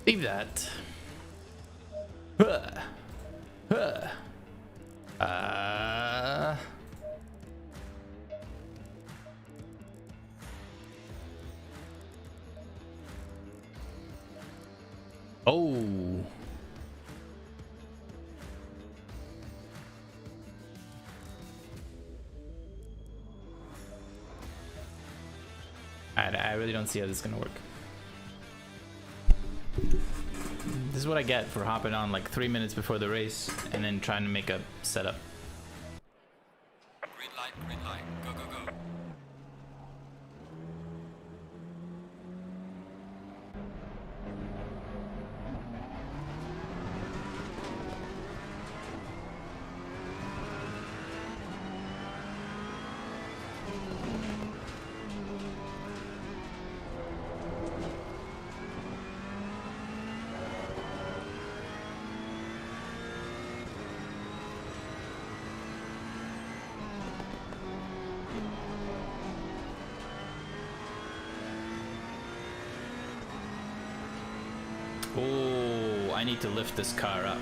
Leave that. Oh. I really don't see how this is gonna work. This is what I get for hopping on like 3 minutes before the race and then trying to make a setup. Green light, go, go, go. Oh, I need to lift this car up.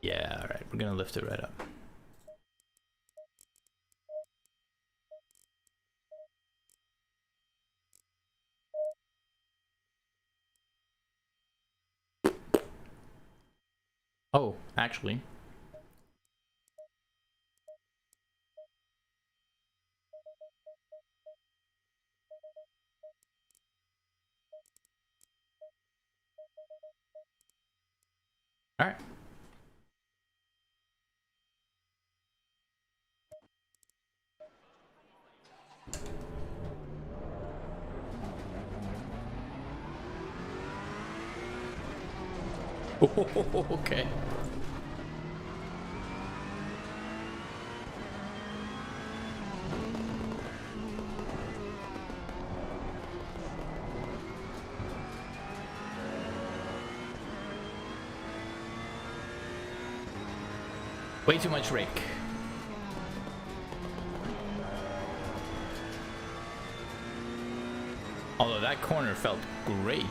Yeah, alright, we're gonna lift it right up. Oh, actually. Alright. Oh, okay. Way too much rake. Although that corner felt great.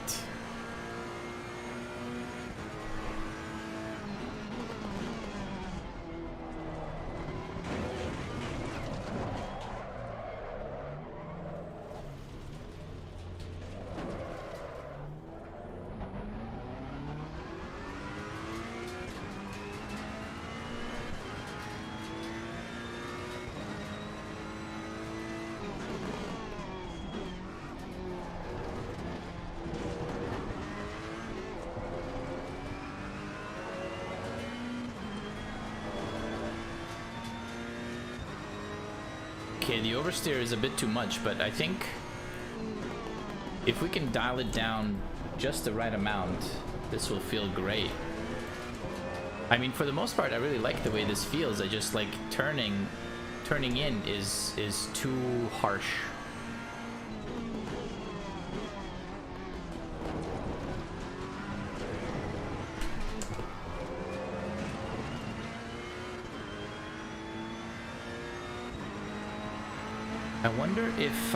Okay, the oversteer is a bit too much, but I think if we can dial it down just the right amount, this will feel great. I mean, for the most part, I really like the way this feels. I just like turning in is too harsh. I wonder if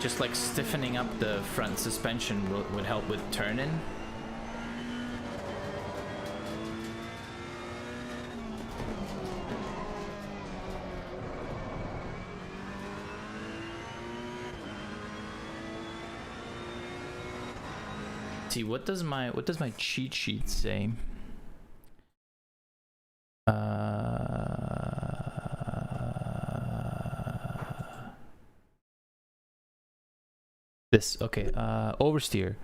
just like stiffening up the front suspension would help with turn-in. See, what does my cheat sheet say? This, okay, oversteer.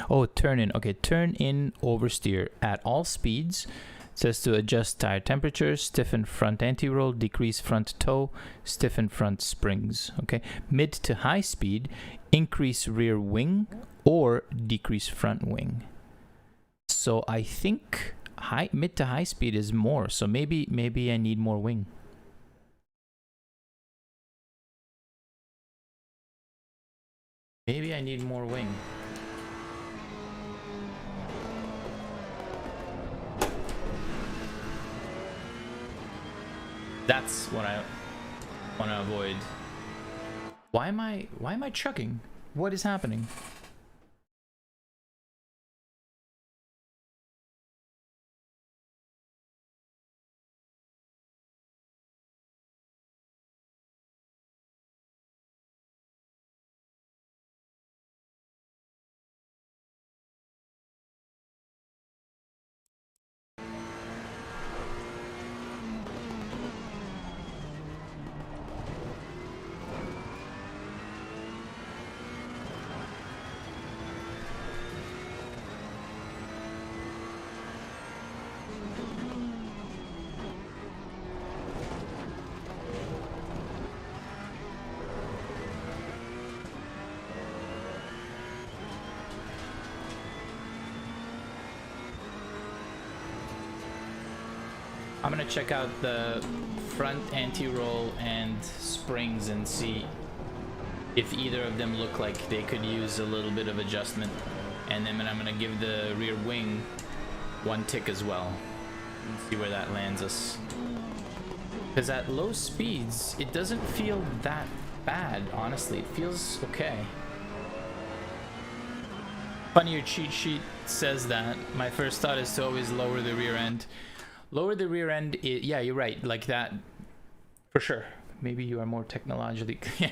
Oh, turn in. Okay, turn in oversteer at all speeds. It says to adjust tire temperature, stiffen front anti-roll, decrease front toe, stiffen front springs. Okay, mid to high speed, increase rear wing or decrease front wing. So I think mid to high speed is more. So maybe I need more wing. Maybe I need more wing. That's what I want to avoid. Why am I chugging? What is happening? I'm gonna check out the front anti-roll and springs and see if either of them look like they could use a little bit of adjustment. And then I'm gonna give the rear wing one tick as well and see where that lands us. Because at low speeds, it doesn't feel that bad, honestly. It feels okay. Funny your cheat sheet says that. My first thought is to always lower the rear end. Lower the rear end, yeah, you're right, like that, for sure. Maybe you are more technologically,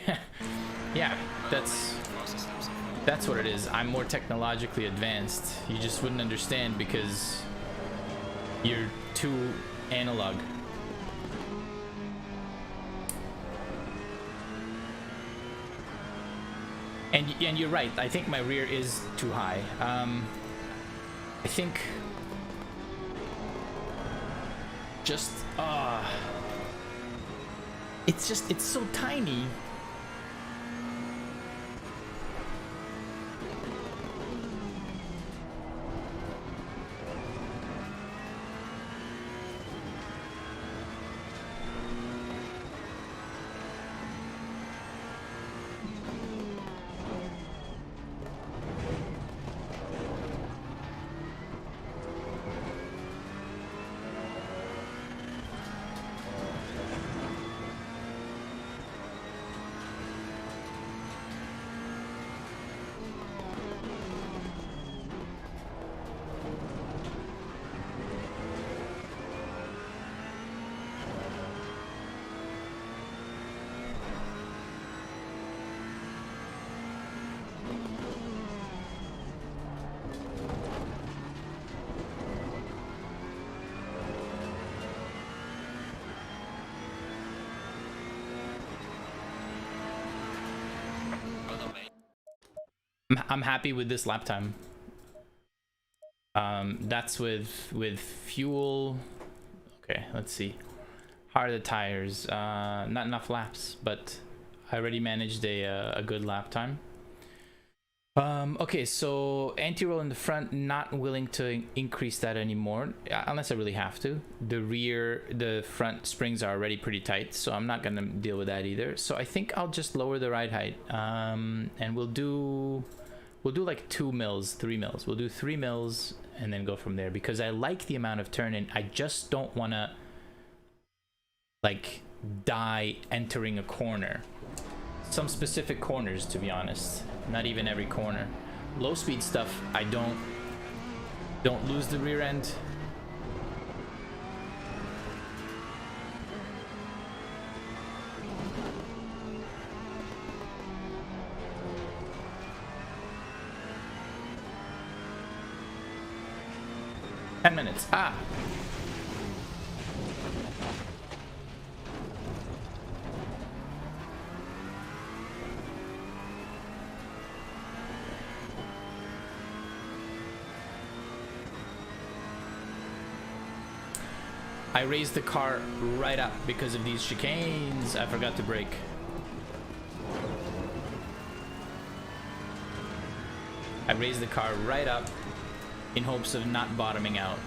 yeah, that's what it is. I'm more technologically advanced. You just wouldn't understand because you're too analog. And you're right, I think my rear is too high. I think just it's so tiny. I'm happy with this lap time. That's with fuel. Okay, let's see. How are the tires? Not enough laps, but I already managed a good lap time. Okay, so anti-roll in the front, not willing to increase that anymore, unless I really have to. The front springs are already pretty tight, so I'm not gonna deal with that either. So I think I'll just lower the ride height, and we'll do like 2 mils, 3 mils. We'll do 3 mils and then go from there, because I like the amount of turn-in. I just don't wanna like die entering a corner. Some specific corners, to be honest. Not even every corner. Low speed stuff, I don't lose the rear end. Ten minutes. Ah. I raised the car right up because of these chicanes. I forgot to brake. I raised the car right up in hopes of not bottoming out.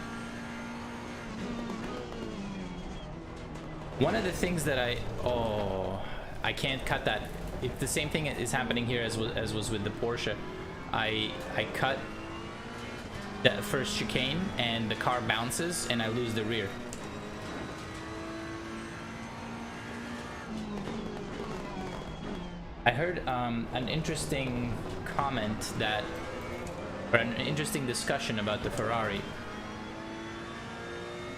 One of the things that I can't cut that. It's the same thing is happening here as was with the Porsche. I cut that first chicane and the car bounces and I lose the rear. I heard an interesting comment that, or an interesting discussion about the Ferrari.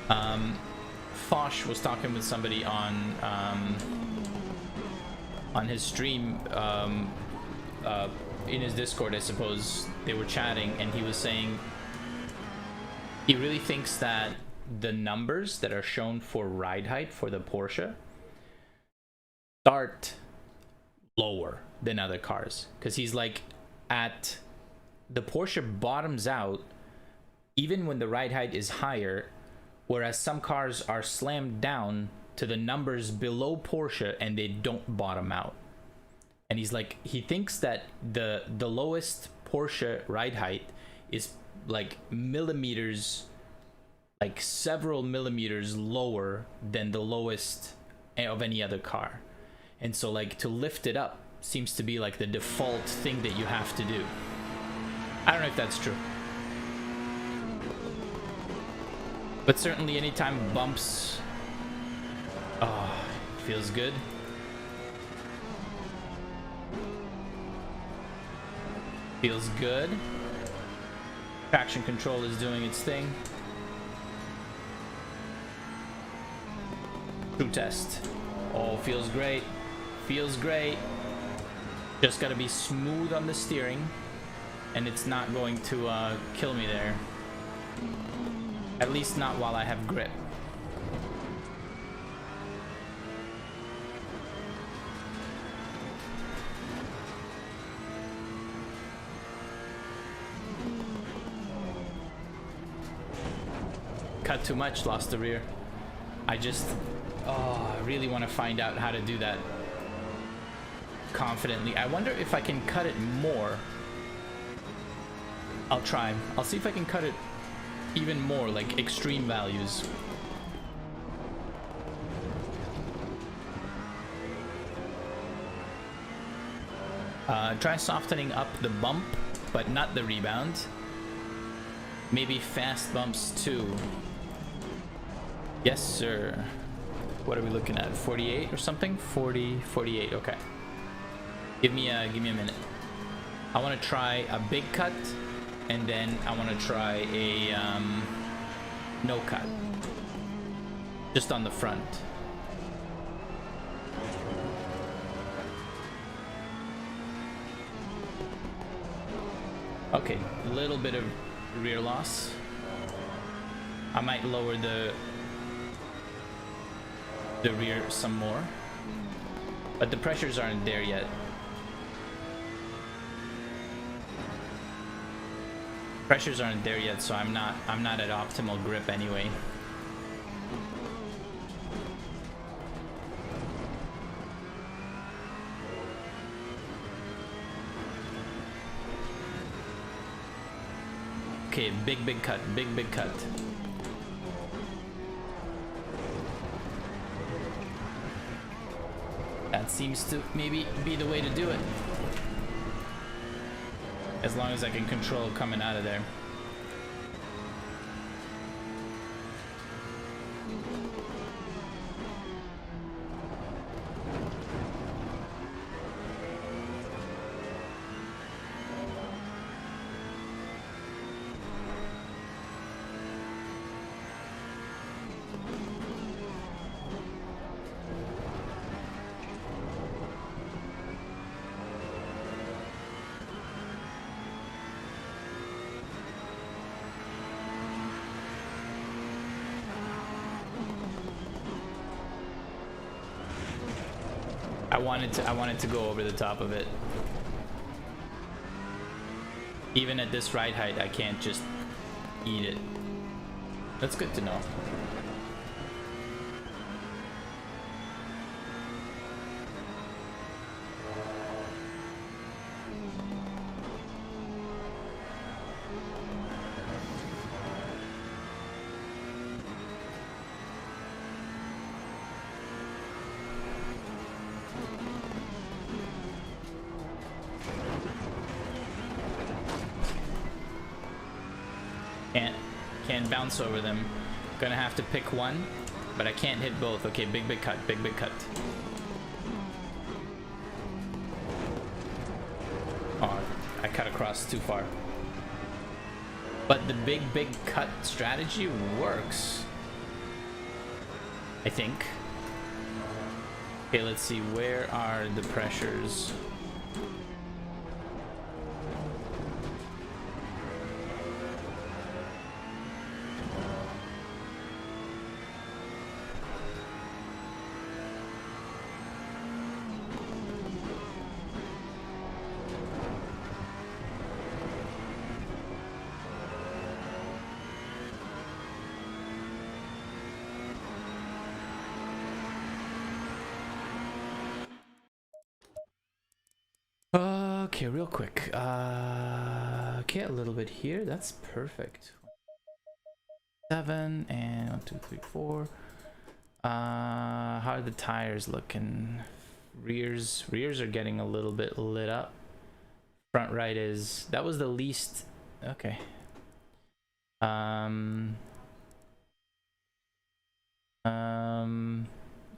Foch was talking with somebody on his stream, in his Discord, I suppose. They were chatting, and he was saying he really thinks that the numbers that are shown for ride height for the Porsche start lower than other cars, because he's like, at the Porsche bottoms out even when the ride height is higher, whereas some cars are slammed down to the numbers below Porsche and they don't bottom out. And he's like, he thinks that the lowest Porsche ride height is like millimeters, like several millimeters lower than the lowest of any other car. And so like to lift it up seems to be like the default thing that you have to do. I don't know if that's true. But certainly anytime bumps, oh, feels good. Feels good. Traction control is doing its thing. True test. Oh, feels great. Feels great. Just gotta be smooth on the steering, and it's not going to kill me there. At least not while I have grip. Cut too much, lost the rear. I really want to find out how to do that confidently. I wonder if I can cut it more. I'll try. I'll see if I can cut it even more, like extreme values. Try softening up the bump, but not the rebound. Maybe fast bumps too. Yes, sir. What are we looking at? 48 or something? 40, 48. Okay. Give me a minute. I want to try a big cut, and then I want to try a no cut, just on the front. Okay, a little bit of rear loss. I might lower the rear some more, but the pressures aren't there yet. Pressures aren't there yet, so I'm not at optimal grip anyway. Okay, big cut, big cut. That seems to maybe be the way to do it. As long as I can control coming out of there. I wanted to go over the top of it. Even at this ride height, I can't just eat it. That's good to know. Can't bounce over them. Gonna have to pick one, but I can't hit both. Okay, big cut, big cut. Oh, I cut across too far. But the big cut strategy works, I think. Okay, let's see, where are the pressures? Okay, real quick. Okay, a little bit here. That's perfect. 7 and 1, 2, 3, 4. How are the tires looking? Rears are getting a little bit lit up. Front right is, that was the least. Okay.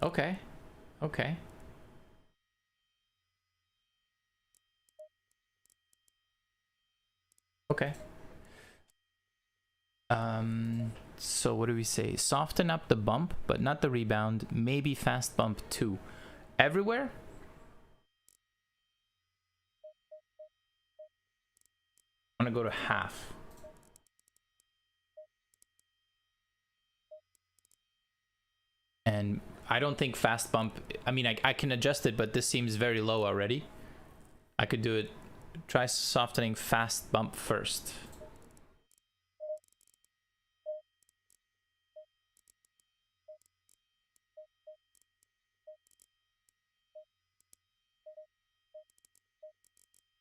Okay. Okay. Okay. So what do we say? Soften up the bump, but not the rebound. Maybe fast bump too. Everywhere? I'm gonna go to half. And I don't think fast bump, I mean, I can adjust it, but this seems very low already. I could do it. Try softening fast bump first.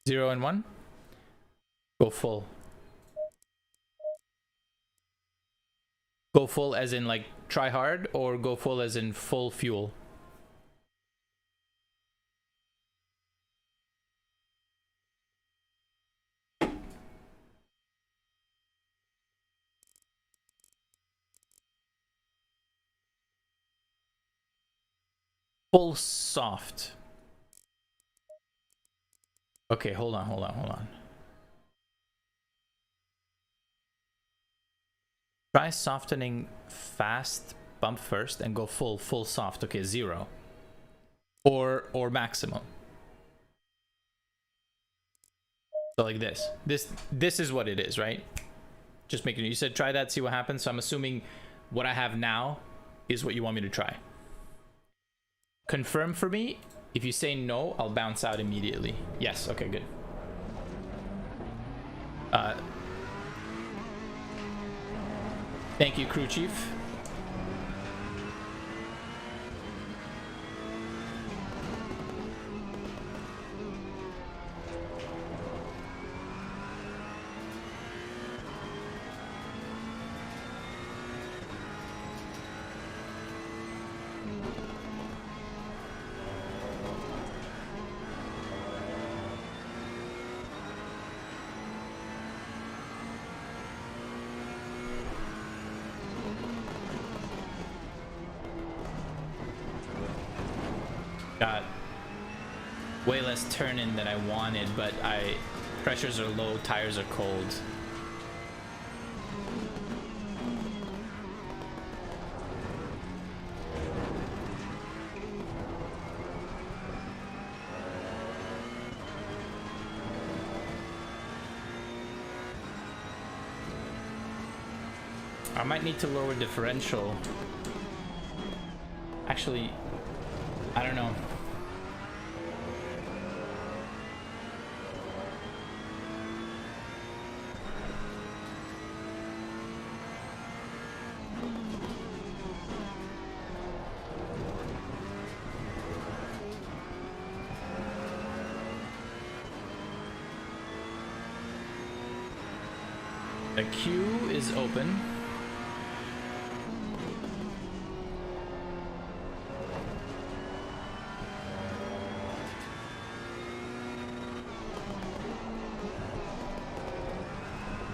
Zero and 1. Go full. Go full as in like try hard, or go full as in full fuel? Full soft. Okay, hold on. Try softening fast bump first and go full soft. Okay, 0. Or maximum. So like this. This is what it is, right? Just making, you said try that, see what happens. So I'm assuming what I have now is what you want me to try. Confirm for me. If you say no, I'll bounce out immediately. Yes, okay, good. Thank you, crew chief. Got way less turn-in than I wanted, but pressures are low, tires are cold. I might need to lower differential. Actually, I don't know. The queue is open.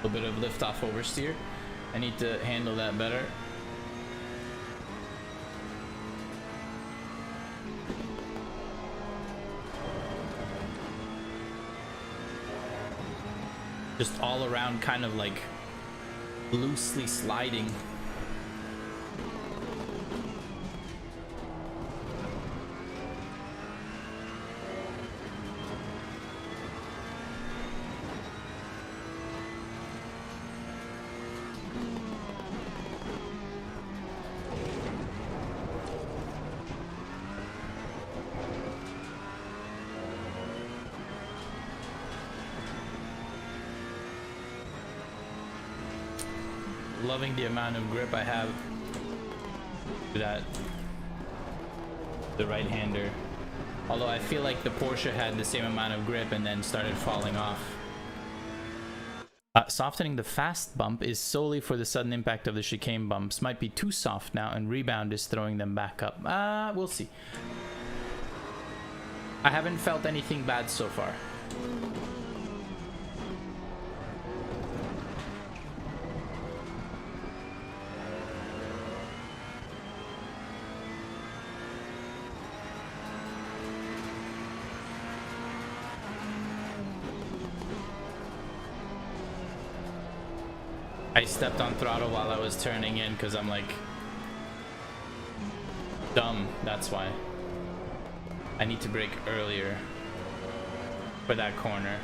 A bit of lift off oversteer. I need to handle that better. Just all around kind of like loosely sliding. Loving the amount of grip I have to that the right-hander, although I feel like the Porsche had the same amount of grip and then started falling off. Softening the fast bump is solely for the sudden impact of the chicane bumps. Might be too soft now, and rebound is throwing them back up. We'll see. I haven't felt anything bad so far. I stepped on throttle while I was turning in because I'm like dumb. That's why I need to brake earlier for that corner.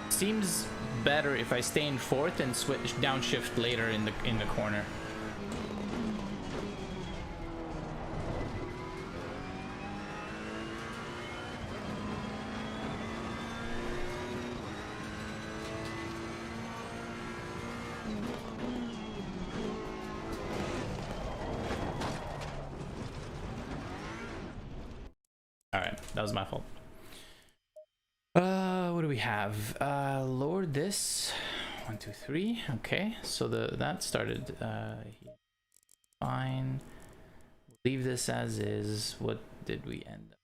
Seems better if I stay in fourth and switch downshift later in the corner. That was my fault. What do we have? Lowered this. 1, 2, 3. Okay, so that started fine. Leave this as is. What did we end up?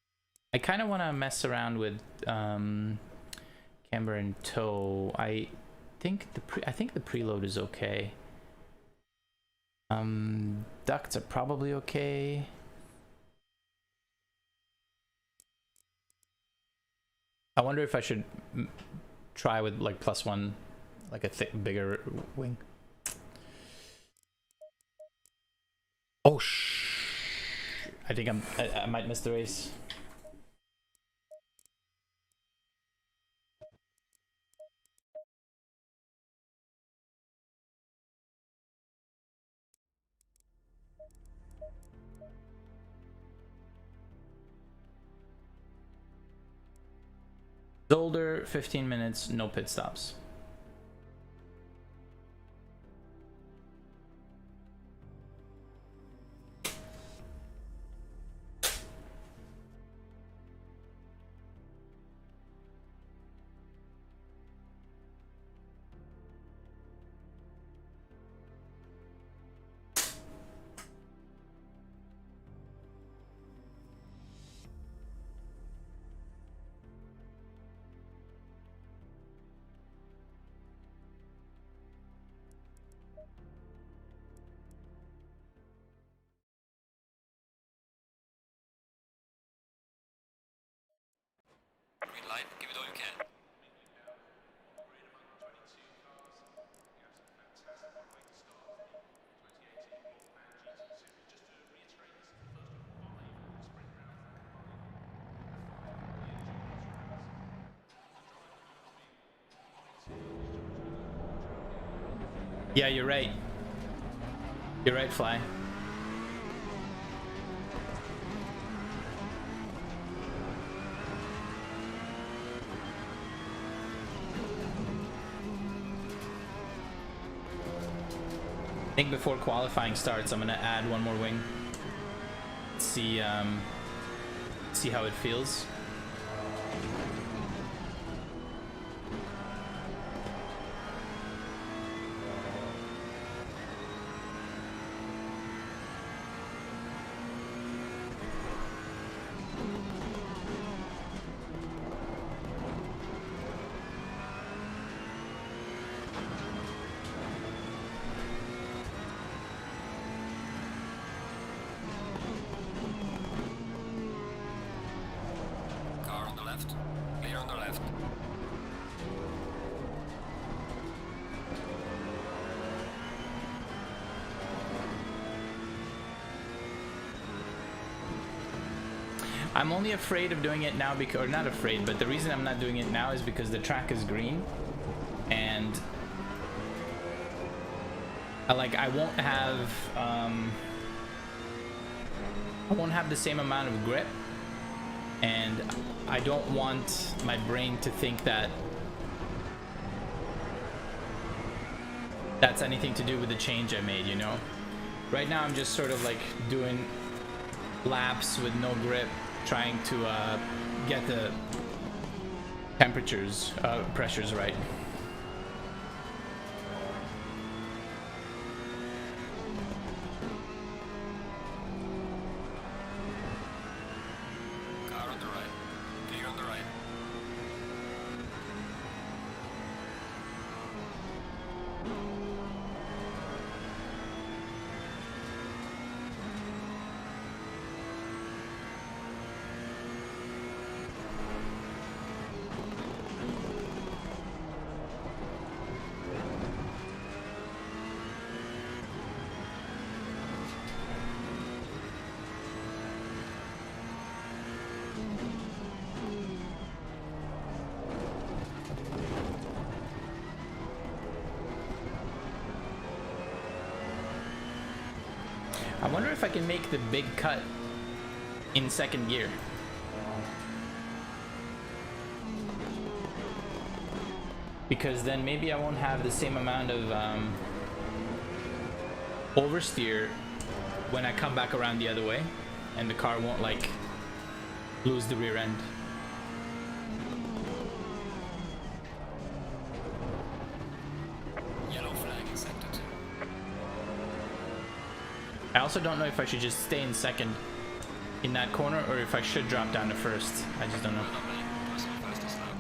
I kind of want to mess around with camber and toe. I think the preload is okay. Ducts are probably okay. I wonder if I should try with like +1, like a bigger wing. Oh I think I might miss the race. Zolder, 15 minutes, no pit stops. Green light, give it all you can. Yeah, you're right. You're right, Fly. I think before qualifying starts, I'm gonna add one more wing. See how it feels. the left. I'm only afraid of doing it now because, or not afraid, but the reason I'm not doing it now is because the track is green, and I won't have the same amount of grip, and I don't want my brain to think that that's anything to do with the change I made, you know? Right now I'm just sort of like doing laps with no grip, trying to get the pressures right. Car on the right. Clear on the right. I wonder if I can make the big cut in second gear. Because then maybe I won't have the same amount of oversteer when I come back around the other way, and the car won't like lose the rear end. Yellow flag in sector 2. I also don't know if I should just stay in second in that corner or if I should drop down to first. I just don't know. Not many passing first is loud.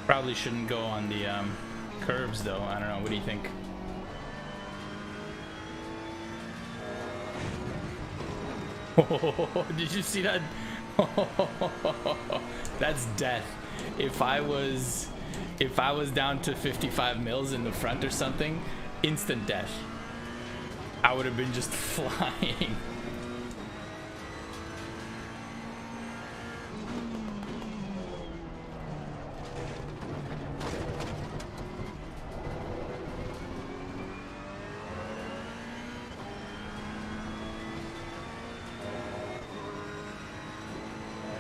Probably shouldn't go on the curves though. I don't know. What do you think? Did you see that? That's death. If I was down to 55 mils in the front or something, instant death. I would have been just flying.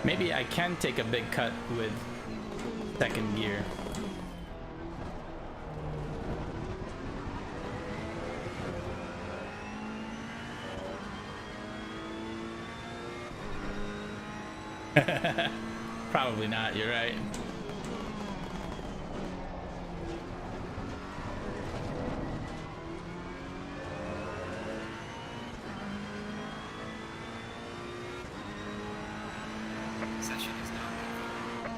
Maybe I can take a big cut with second gear. Probably not, you're right. Session is now over.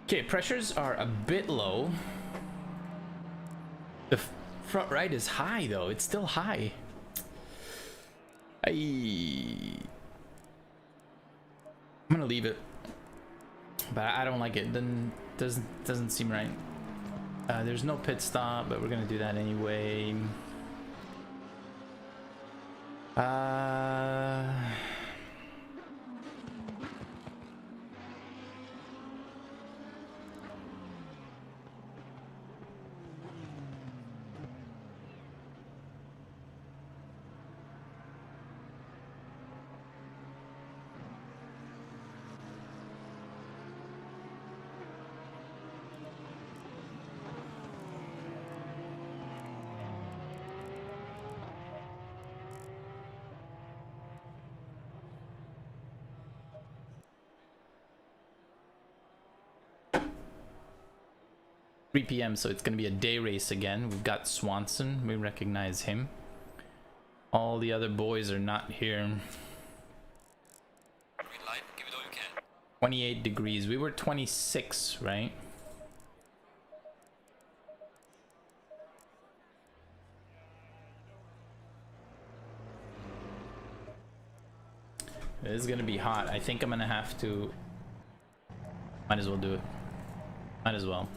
Okay, pressures are a bit low. The front right is high though. It's still high. I'm gonna leave it, but I don't like it. Then doesn't seem right. There's no pit stop, but we're gonna do that anyway. 3 p.m. so it's gonna be a day race again. We've got Swanson, we recognize him. All the other boys are not here. Green light, give it all you can. 28 degrees. We were 26, right? This is gonna be hot. I think I'm gonna have to... Might as well do it. Might as well.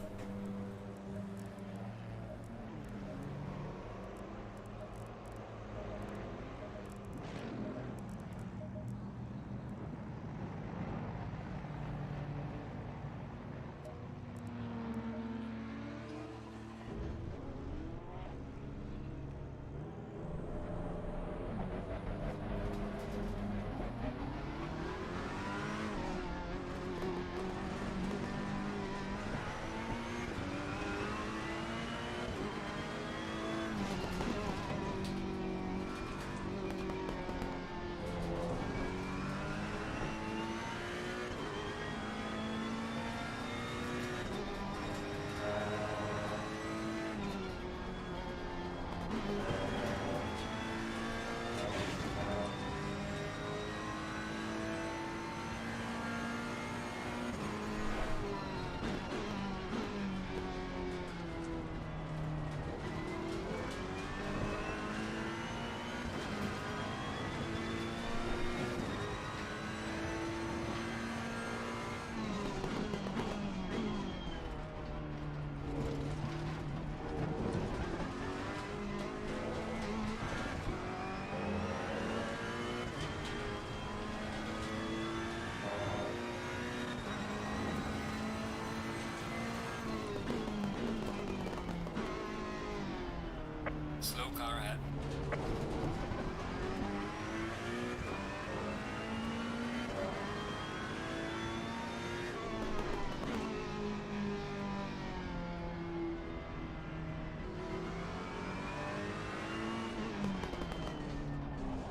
Slow car ahead.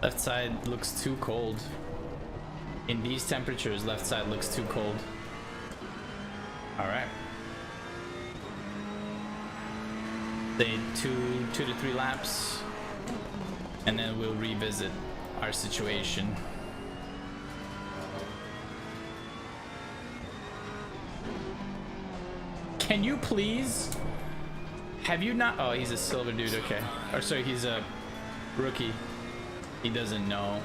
Left side looks too cold. In these temperatures, left side looks too cold. Alright. Say two to 3 laps, and then we'll revisit our situation. Can you please? Have you not? Oh, he's a silver dude. Okay. Or sorry, he's a rookie. He doesn't know.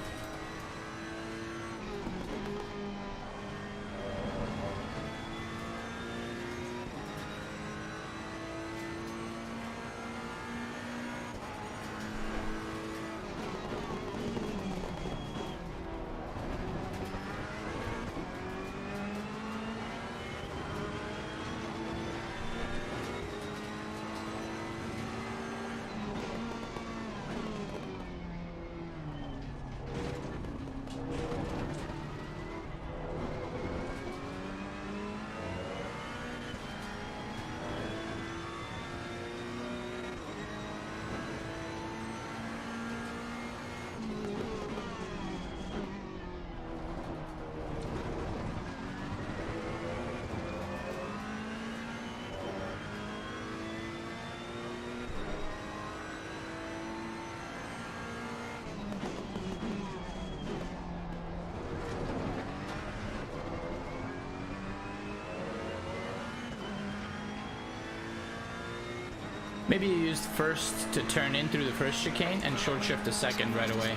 Maybe you used first to turn in through the first chicane and short shift the second right away.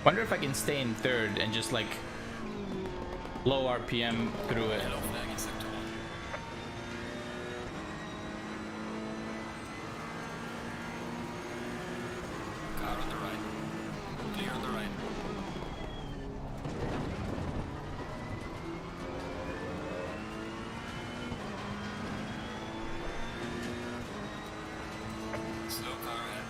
Wonder if I can stay in third and just like low RPM through it. Yellow flag in sector 1. Car on the right. Clear on the right. Slow car ahead.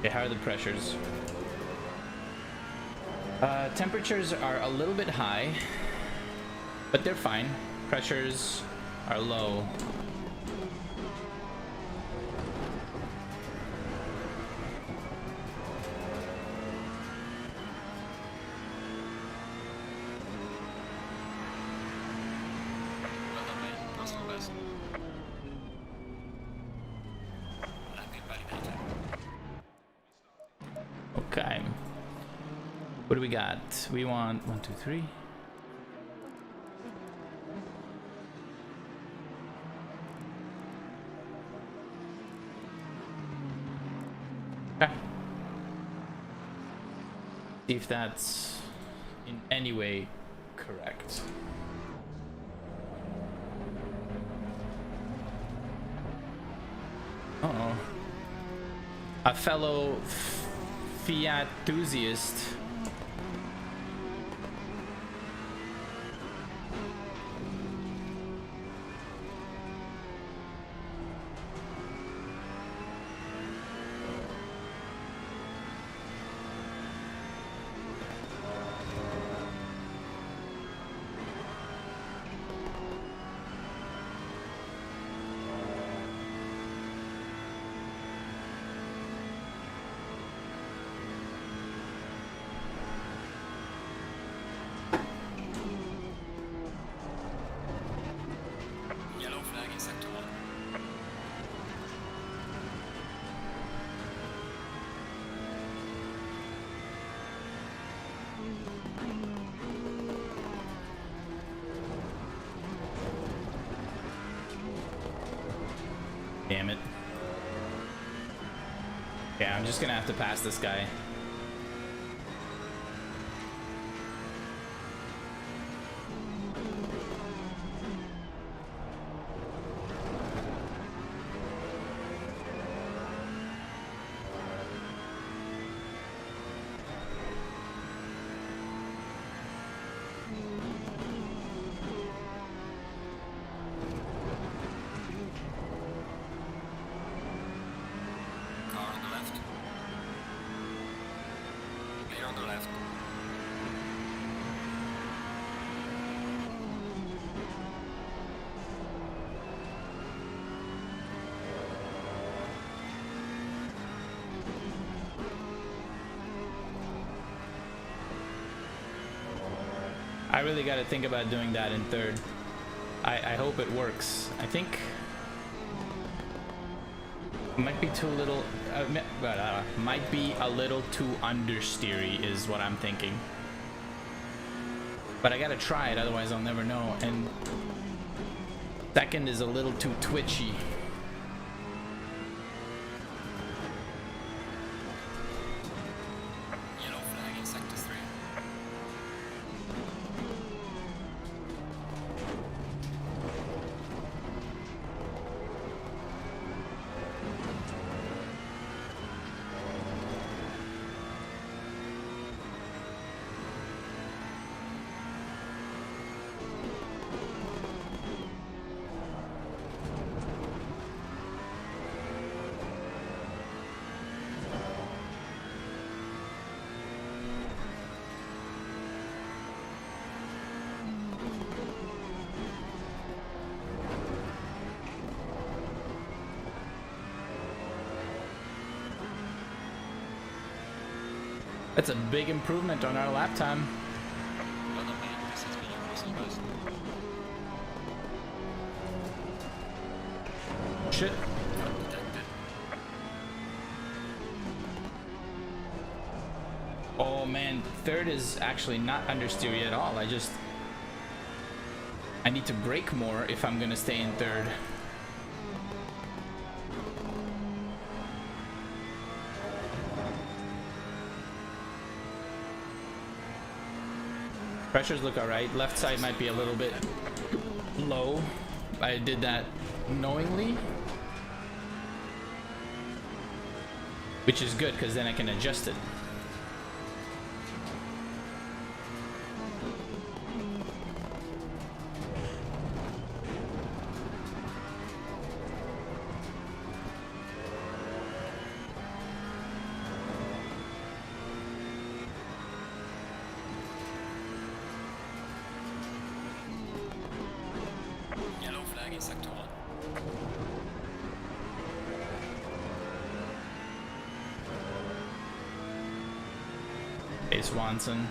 Okay, how are the pressures? Temperatures are a little bit high, but they're fine. Pressures are low. Okay. What do we got? We want 1, 2, 3. Okay. See if that's in any way correct. Uh-oh. A fellow Fiat enthusiast. Damn it. Yeah, I'm just gonna have to pass this guy. I really got to think about doing that in third. I hope it works. I think it might be too little, might be a little too understeery is what I'm thinking. But I gotta try it, otherwise I'll never know. And second is a little too twitchy. That's a big improvement on our lap time. Shit. Oh man, third is actually not understeery at all. I need to brake more if I'm gonna stay in third. Pressures look alright. Left side might be a little bit low. I did that knowingly. Which is good, because then I can adjust it. in sector 1. Hey, Swanson.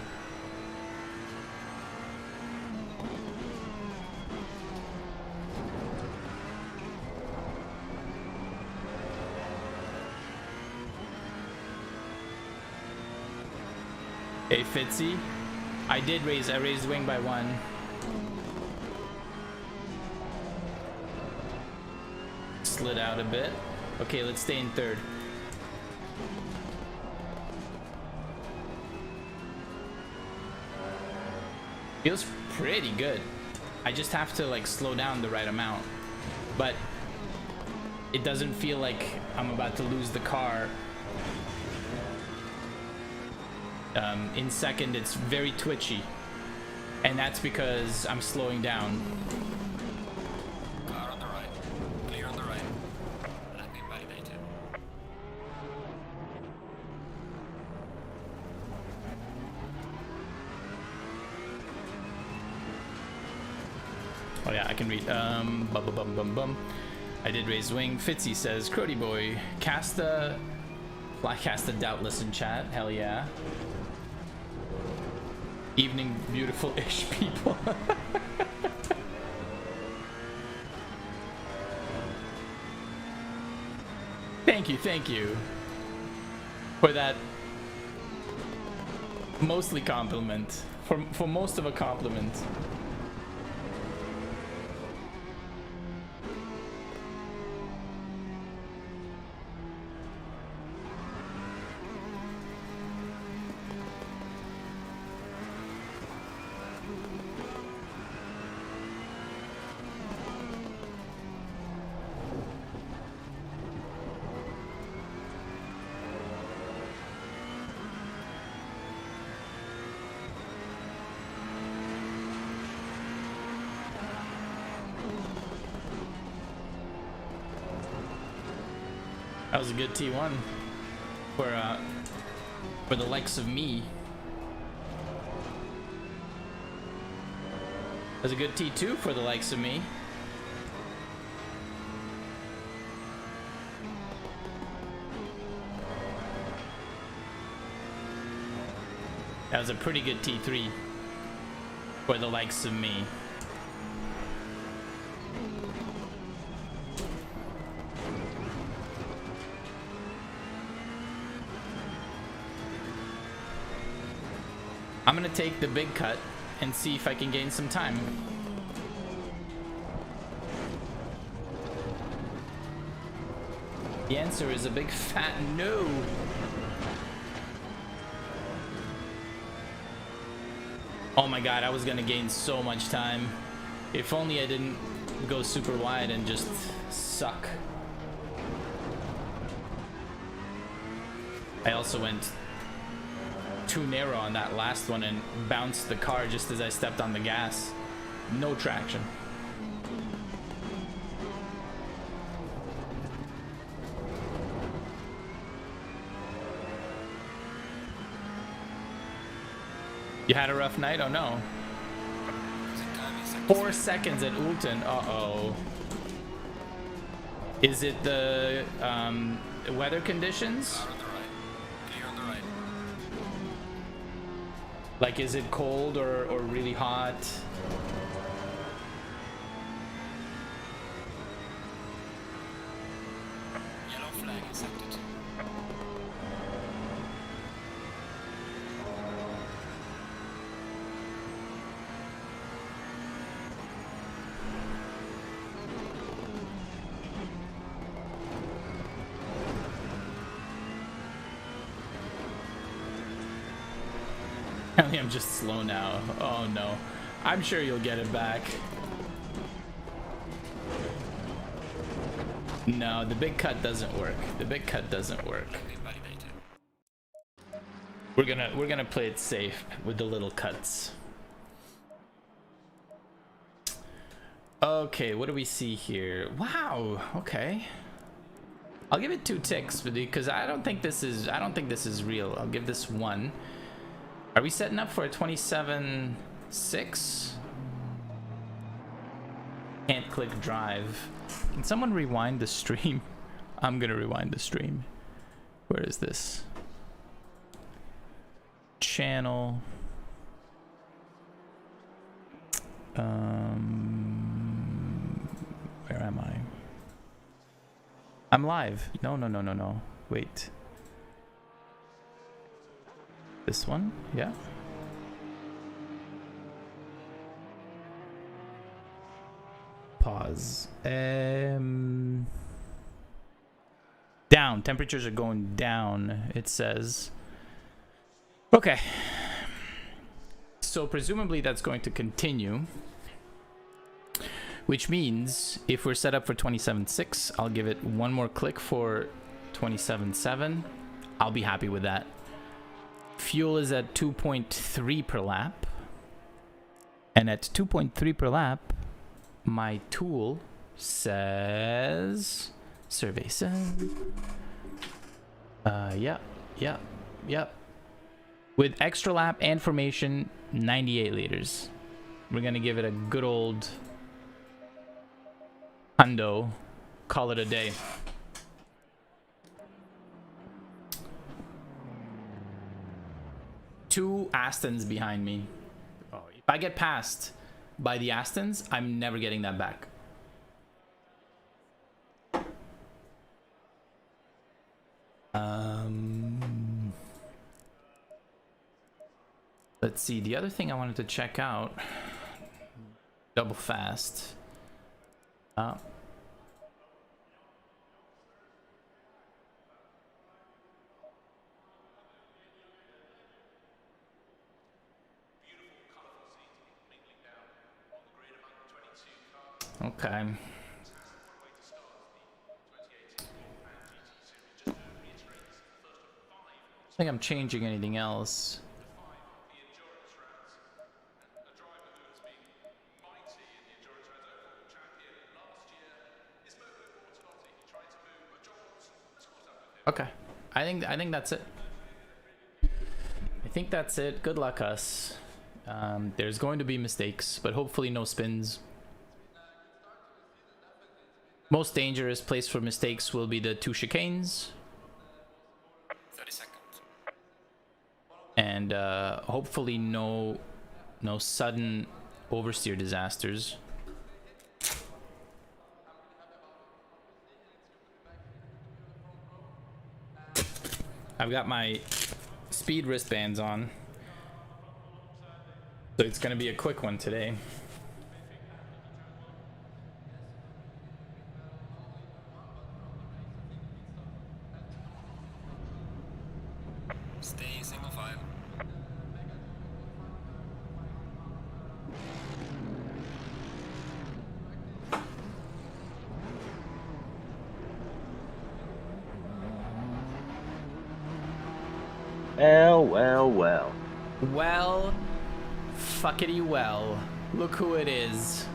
Hey, Fitzy. I raised wing by 1. Slid out a bit. Okay, let's stay in 3rd. Feels pretty good. I just have to like slow down the right amount, but it doesn't feel like I'm about to lose the car. In 2nd, it's very twitchy, and that's because I'm slowing down. Car on the right. Clear on the right. Let me validate it. Oh yeah, I can read. Bum bum bum bum bum. I did raise wing. Fitzy says, Crody boy, cast the doubtless in chat. Hell yeah. Evening, beautiful-ish people. Thank you for that mostly compliment. For most of a compliment. That was a good T1 for the likes of me. That was a good T2 for the likes of me. That was a pretty good T3 for the likes of me. I'm gonna take the big cut and see if I can gain some time. The answer is a big fat no. Oh my god, I was gonna gain so much time. If only I didn't go super wide and just suck. I also went too narrow on that last one and bounced the car just as I stepped on the gas. No traction. You had a rough night? Oh no. 4 seconds at Ulton. Uh-oh. Is it the weather conditions? Like, is it cold or really hot? Yellow flag accepted. I'm just slow now. Oh no. I'm sure you'll get it back. No, the big cut doesn't work. The big cut doesn't work. We're gonna play it safe with the little cuts. Okay, what do we see here? Wow, okay. I'll give it 2 ticks because I don't think this is real. I'll give this 1. Are we setting up for a 27.6? Can't click drive. Can someone rewind the stream? I'm gonna rewind the stream. Where is this? Channel. Where am I? I'm live. No. Wait. This one? Yeah. Pause. Down. Temperatures are going down, it says. Okay. So presumably that's going to continue. Which means if we're set up for 27.6, I'll give it one more click for 27.7. I'll be happy with that. Fuel is at 2.3 per lap. And at 2.3 per lap, my tool says... Survey says... Yep. With extra lap and formation, 98 liters. We're gonna give it a good old hundo. Call it a day. Two Astons behind me. Oh, if I get passed by the Astons, I'm never getting that back. Let's see, the other thing I wanted to check out, double fast. Okay. I think I'm changing anything else. Okay, I think that's it. I think that's it. Good luck, us. There's going to be mistakes, but hopefully no spins. Most dangerous place for mistakes will be the two chicanes. 30 seconds. And hopefully no sudden oversteer disasters. I've got my speed wristbands on, so it's gonna be a quick one today. Stay single file. Well. Well, fuckity well. Look who it is.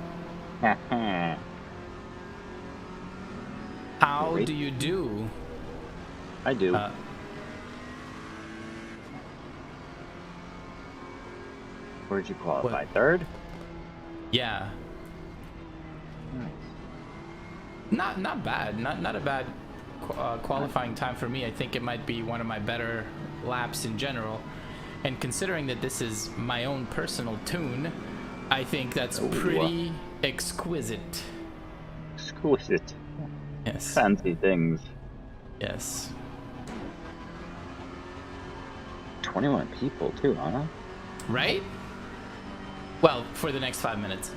How do you do? I do. Where'd you qualify? What? Third? Yeah. Nice. Not bad. Not a bad qualifying time for me. I think it might be one of my better laps in general. And considering that this is my own personal tune, I think that's pretty exquisite. Exquisite. Yes. Fancy things. Yes. 21 people too, huh? Right? Well, for the next 5 minutes.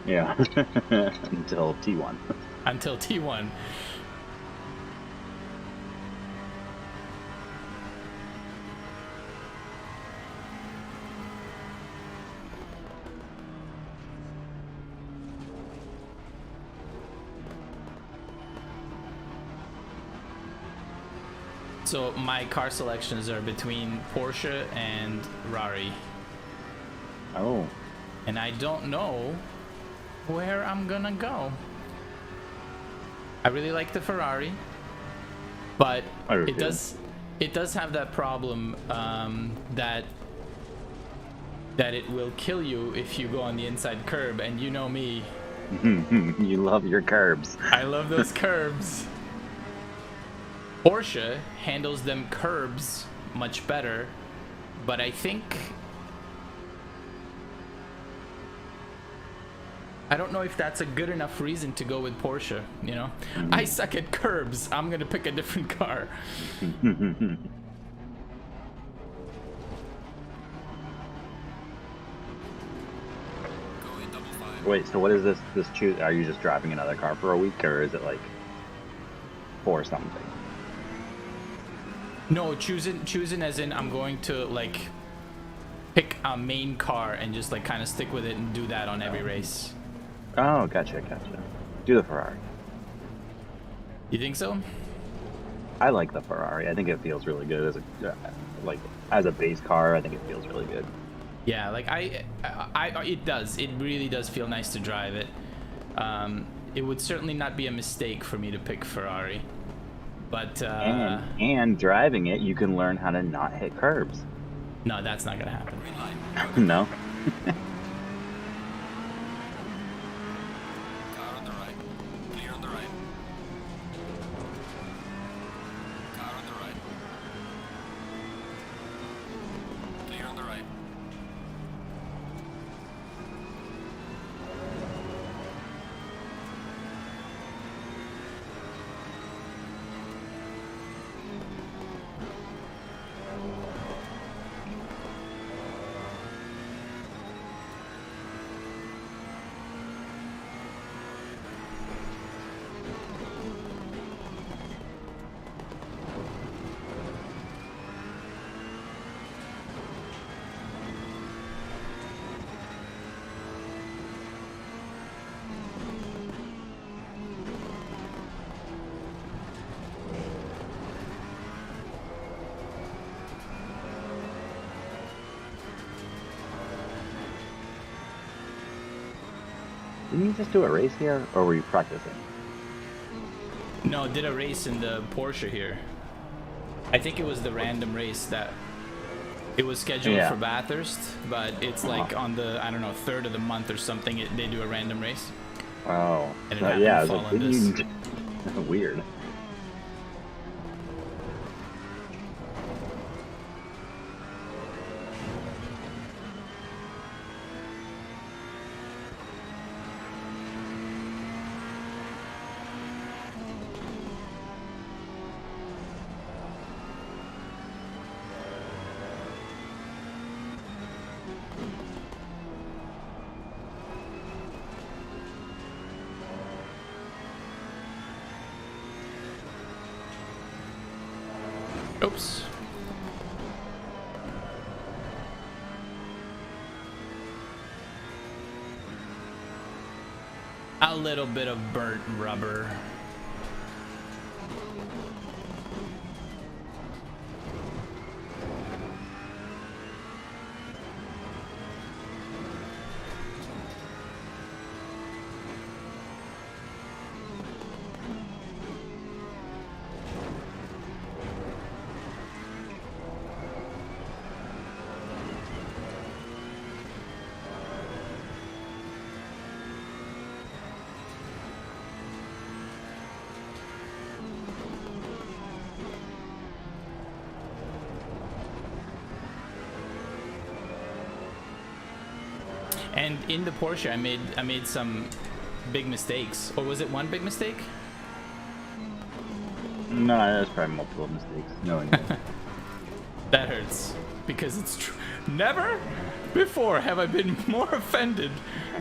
Yeah. Until T1. Until T1. So my car selections are between Porsche and Rari. Oh. And I don't know where I'm gonna go. I really like the Ferrari, but it does have that problem that it will kill you if you go on the inside curb, and you know me, You love your curbs. I love those curbs. Porsche handles them curbs much better, but I don't know if that's a good enough reason to go with Porsche, you know? I suck at curbs. I'm gonna pick a different car. Wait, so what is this? This choose? Are you just driving another car for a week, or is it like for something? No, choosing as in I'm going to like pick a main car and just like kind of stick with it and do that on every race. Oh, gotcha. Do the Ferrari. You think so? I like the Ferrari. I think it feels really good as a base car. I think it feels really good. Yeah, like it does. It really does feel nice to drive it. It would certainly not be a mistake for me to pick Ferrari, but and driving it, you can learn how to not hit curbs. no, that's not gonna happen. No. Car on the right. Clear on the right. Car on the right. Clear on the right. Didn't you just do a race here, or were you practicing? No, did a race in the Porsche here. I think it was the random race that it was scheduled for Bathurst, but it's like on the, I don't know, 3rd of the month or something. They do a random race. Oh, And it so, happened yeah. to fall in this. Weird. Oops. A little bit of burnt rubber. And in the Porsche, I made some big mistakes. Or was it one big mistake? No, there's probably multiple mistakes. Knowing that. That hurts because it's true. Never before have I been more offended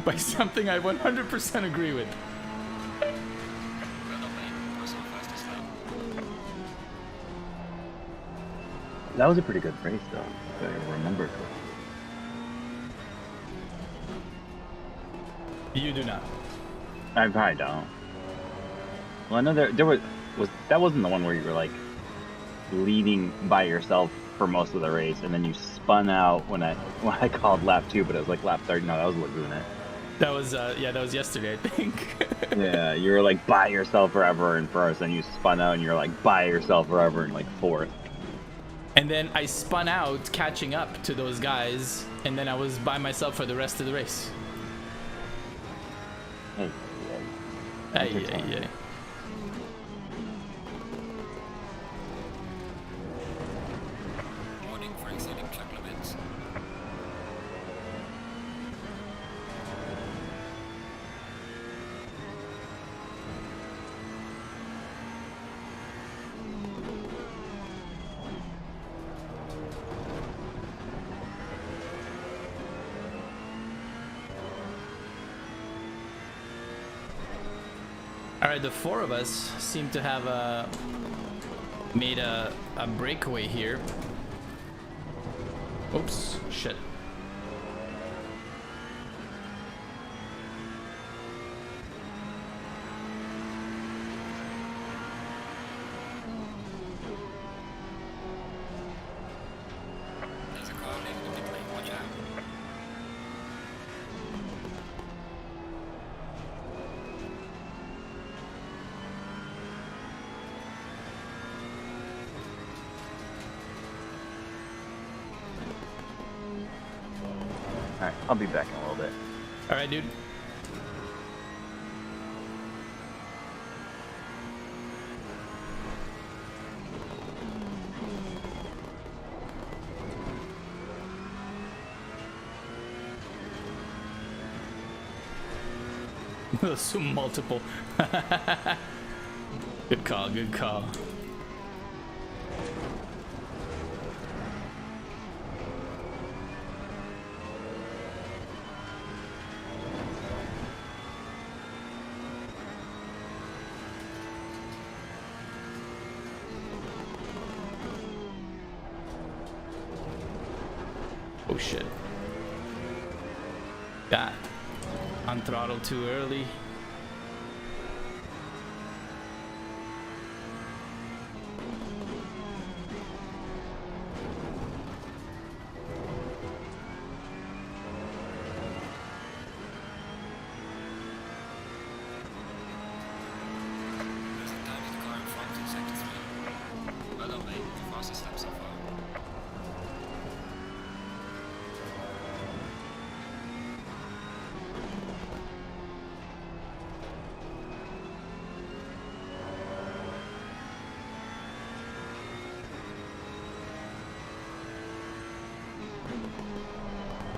by something I 100% agree with. That was a pretty good race, though. If I remember correctly. You do not. I probably don't. Well, I know there was that wasn't the one where you were like leading by yourself for most of the race, and then you spun out when I called lap 2, but it was like lap 30. No, that was Laguna. That was yeah, that was yesterday, I think. Yeah, you were like by yourself forever in first, and you spun out, and you're like by yourself forever in like fourth. And then I spun out, catching up to those guys, and then I was by myself for the rest of the race. Hey, Hey, hey, hey. Warning for exceeding track limits. All right, the four of us seem to have made a breakaway here. Oops, shit. There's a car leaving the pit lane. Watch out. Alright, I'll be back in a little bit. All right, dude. So multiple. Good call, good call. Oh shit. Got on throttle too early. There's a tiny car in front in sector 3. Well done, mate. The fastest lap so far.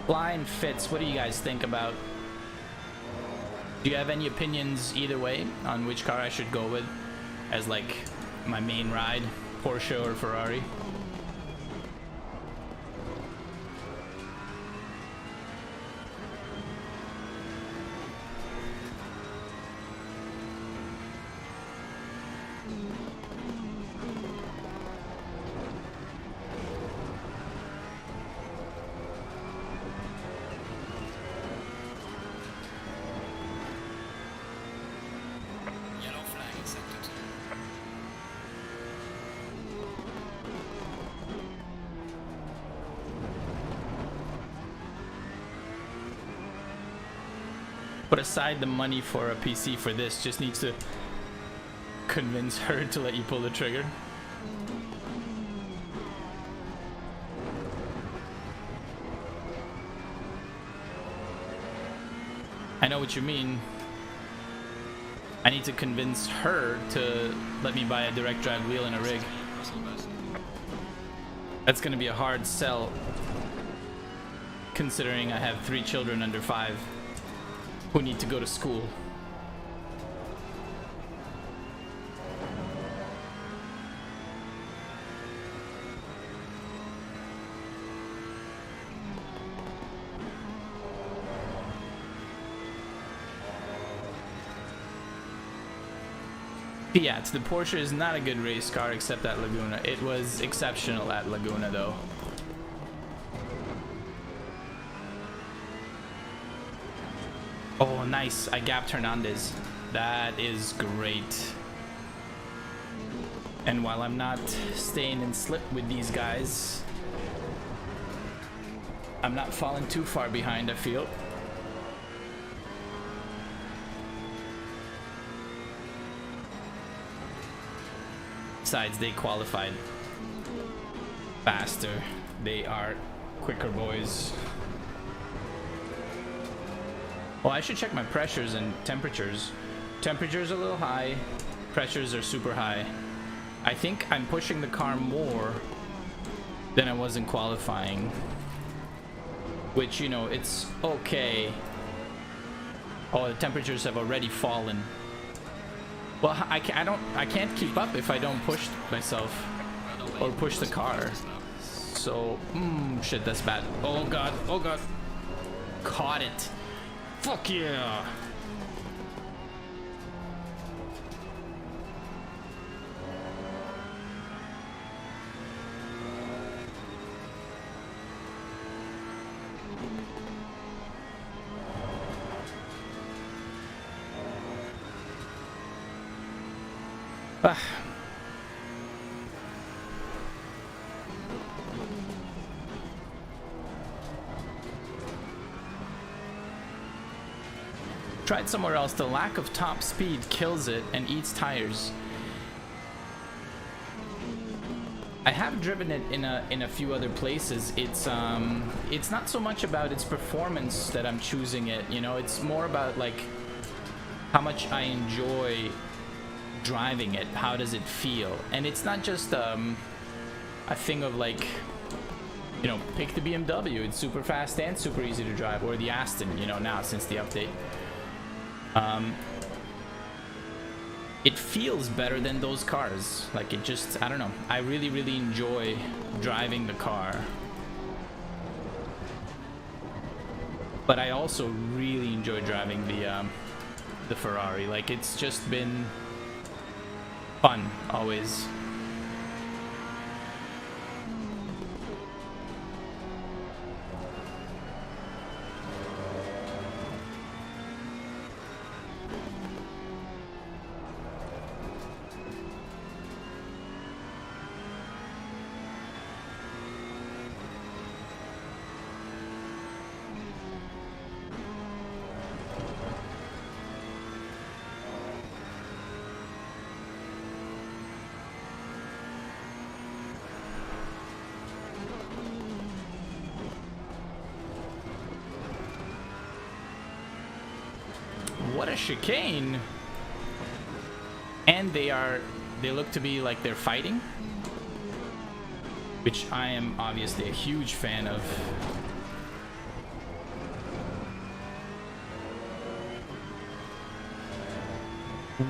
Blind Fits, what do you guys think about? Do you have any opinions either way on which car I should go with as like my main ride, Porsche or Ferrari? Yellow flag in sector 2. Put aside the money for a PC for this, just needs to convince her to let you pull the trigger. I know what you mean. I need to convince her to let me buy a direct drive wheel and a rig. That's gonna be a hard sell, considering I have 3 children under 5 who need to go to school. Fiat, the Porsche is not a good race car except at Laguna. It was exceptional at Laguna though. Oh, nice. I gapped Hernandez. That is great. And while I'm not staying in slip with these guys, I'm not falling too far behind, I feel. Besides, they qualified faster. They are quicker boys. Oh, I should check my pressures and temperatures. Temperatures are a little high. Pressures are super high. I think I'm pushing the car more than I was in qualifying. Which, you know, it's okay. Oh, the temperatures have already fallen. Well, I can't keep up if I don't push myself or push the car. So, shit, that's bad. Oh god, oh god. Caught it. Fuck yeah. Ah. Tried somewhere else. The lack of top speed kills it and eats tires. I have driven it in a few other places. It's not so much about its performance that I'm choosing it, you know. It's more about like how much I enjoy driving it. How does it feel? And it's not just a thing of like, you know, pick the BMW. It's super fast and super easy to drive, or the Aston, you know, now since the update. It feels better than those cars. Like, it just, I don't know. I really, really enjoy driving the car. But I also really enjoy driving the Ferrari. Like, it's just been fun, always. What a chicane. And they look to be like they're fighting, which I am obviously a huge fan of.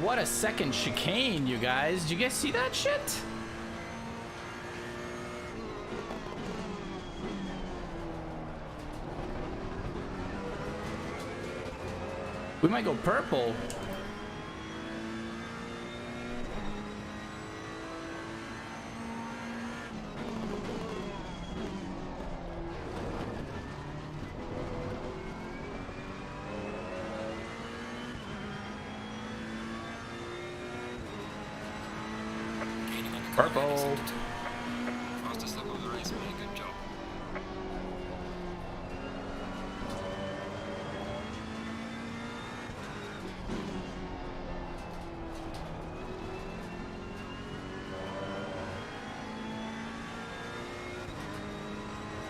What a second chicane, you guys. Did you guys see that shit? We might go purple. Purple. Fastest lap of the race, man. Good job.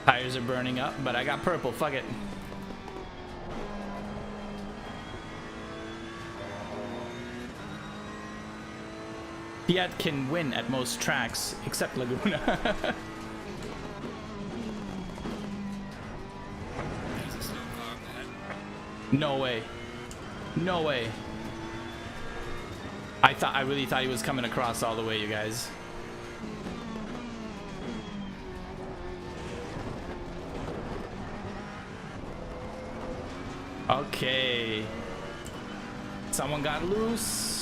Tires are burning up, but I got purple. Fuck it. Fiat can win at most tracks, except Laguna. There's a slow car up ahead. No way. No way. I really thought he was coming across all the way, you guys. Okay. Someone got loose.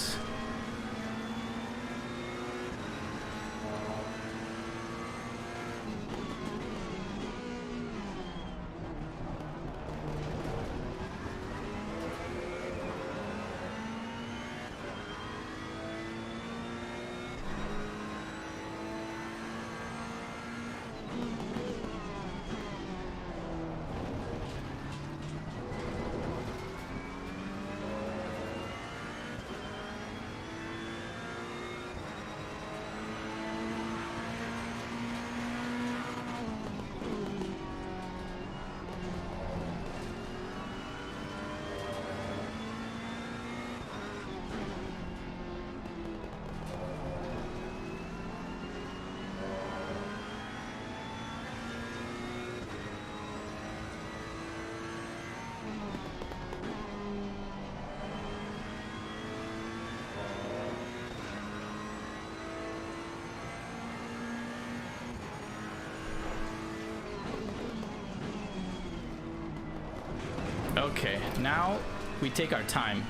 Okay, now we take our time.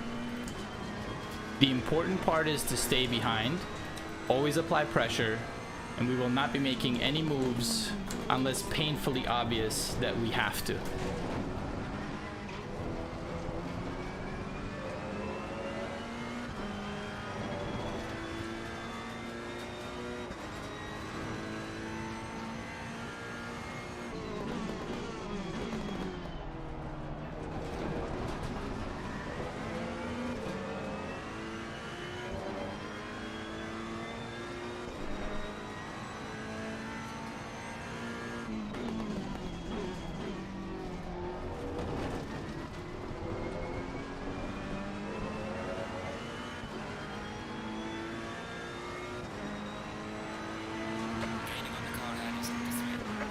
The important part is to stay behind, always apply pressure, and we will not be making any moves unless painfully obvious that we have to. Gaining on the car ahead is sector 3.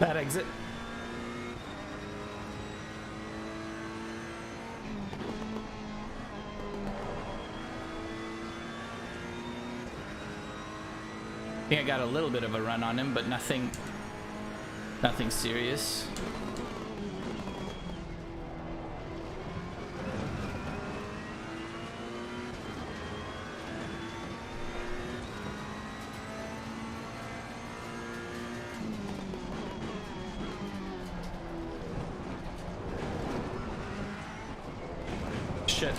That exit. I think I got a little bit of a run on him, but nothing serious. Shit.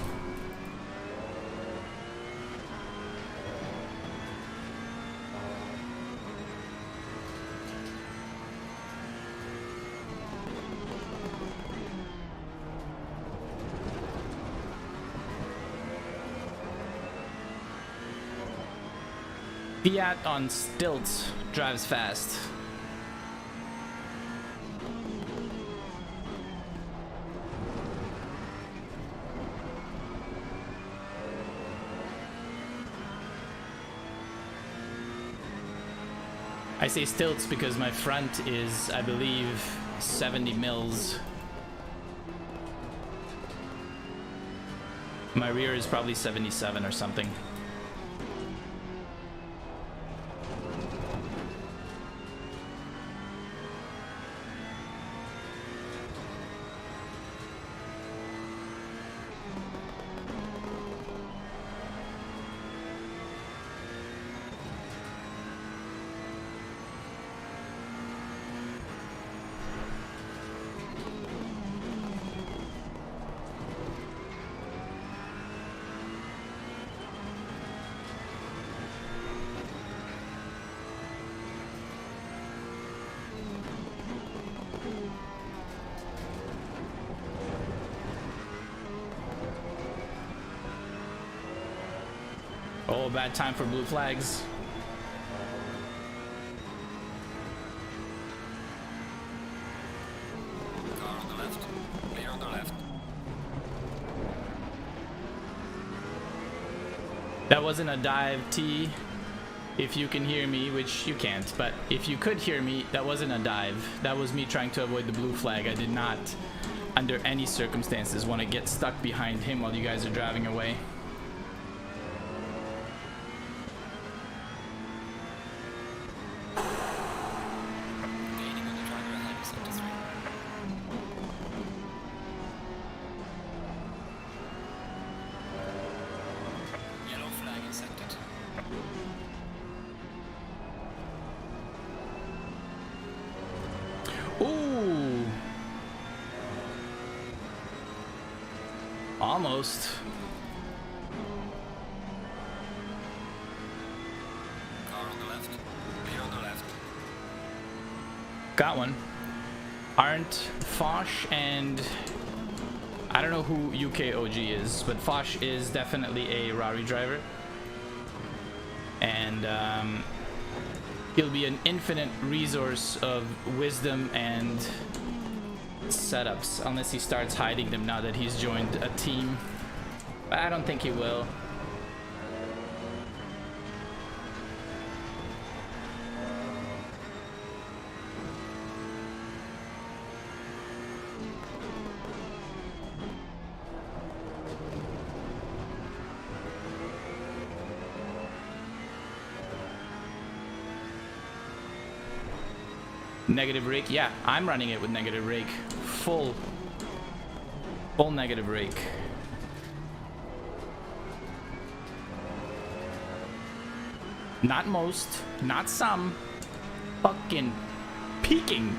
Fiat on stilts drives fast. I say stilts because my front is, I believe, 70 mils. My rear is probably 77 or something. Oh, bad time for blue flags. Car on the left. Clear on the left. That wasn't a dive, T. If you can hear me, which you can't, but if you could hear me, that wasn't a dive. That was me trying to avoid the blue flag. I did not, under any circumstances, want to get stuck behind him while you guys are driving away. Gaining on the driver ahead is sector 3. Yellow flag in sector 2. Ooh. Almost. Car on the left. Clear on the left. Got one. Aren't Foch and... I don't know who UK OG is, but Foch is definitely a Rari driver. And he'll be an infinite resource of wisdom and setups, unless he starts hiding them now that he's joined a team. But I don't think he will. Negative rake. Yeah, I'm running it with negative rake. Full negative rake. Not most, not some. Fucking peaking.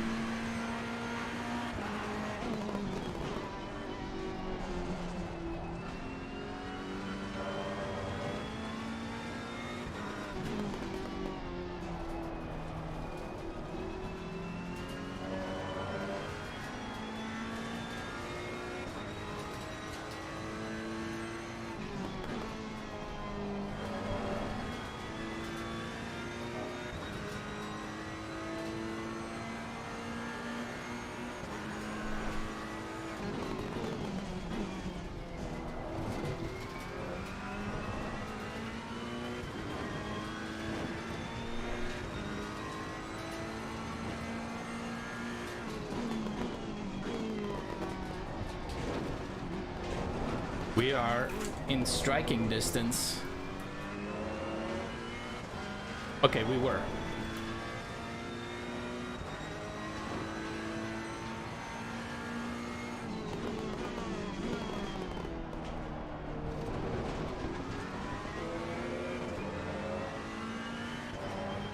We are in striking distance. Okay, we were.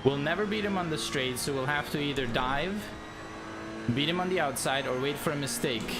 We'll never beat him on the straight, so we'll have to either dive, beat him on the outside, or wait for a mistake.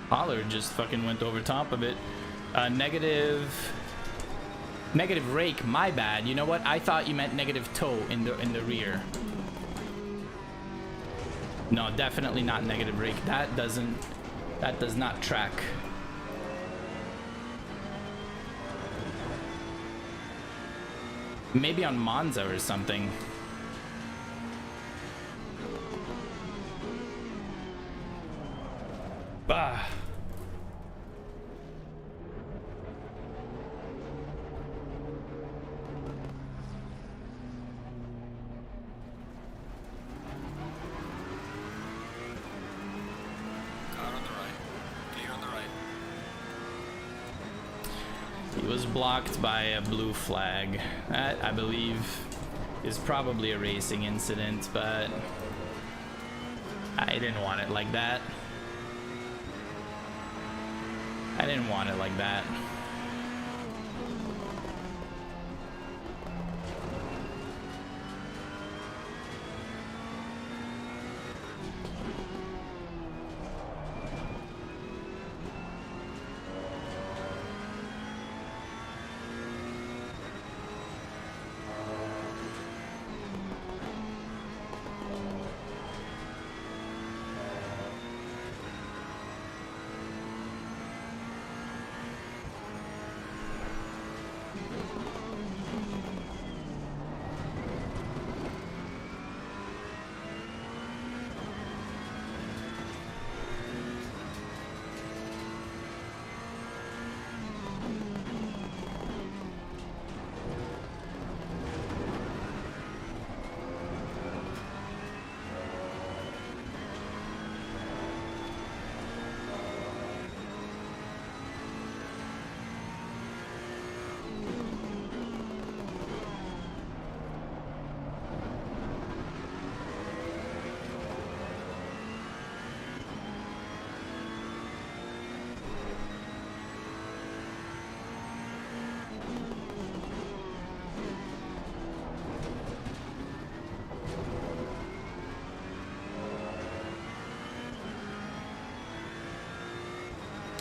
Holler just fucking went over top of it. Negative rake, my bad. You know what? I thought you meant negative toe in the rear. No, definitely not negative rake. That does not track. Maybe on Monza or something. Bah. He was blocked by a blue flag. That, I believe, is probably a racing incident, but I didn't want it like that. I didn't want it like that.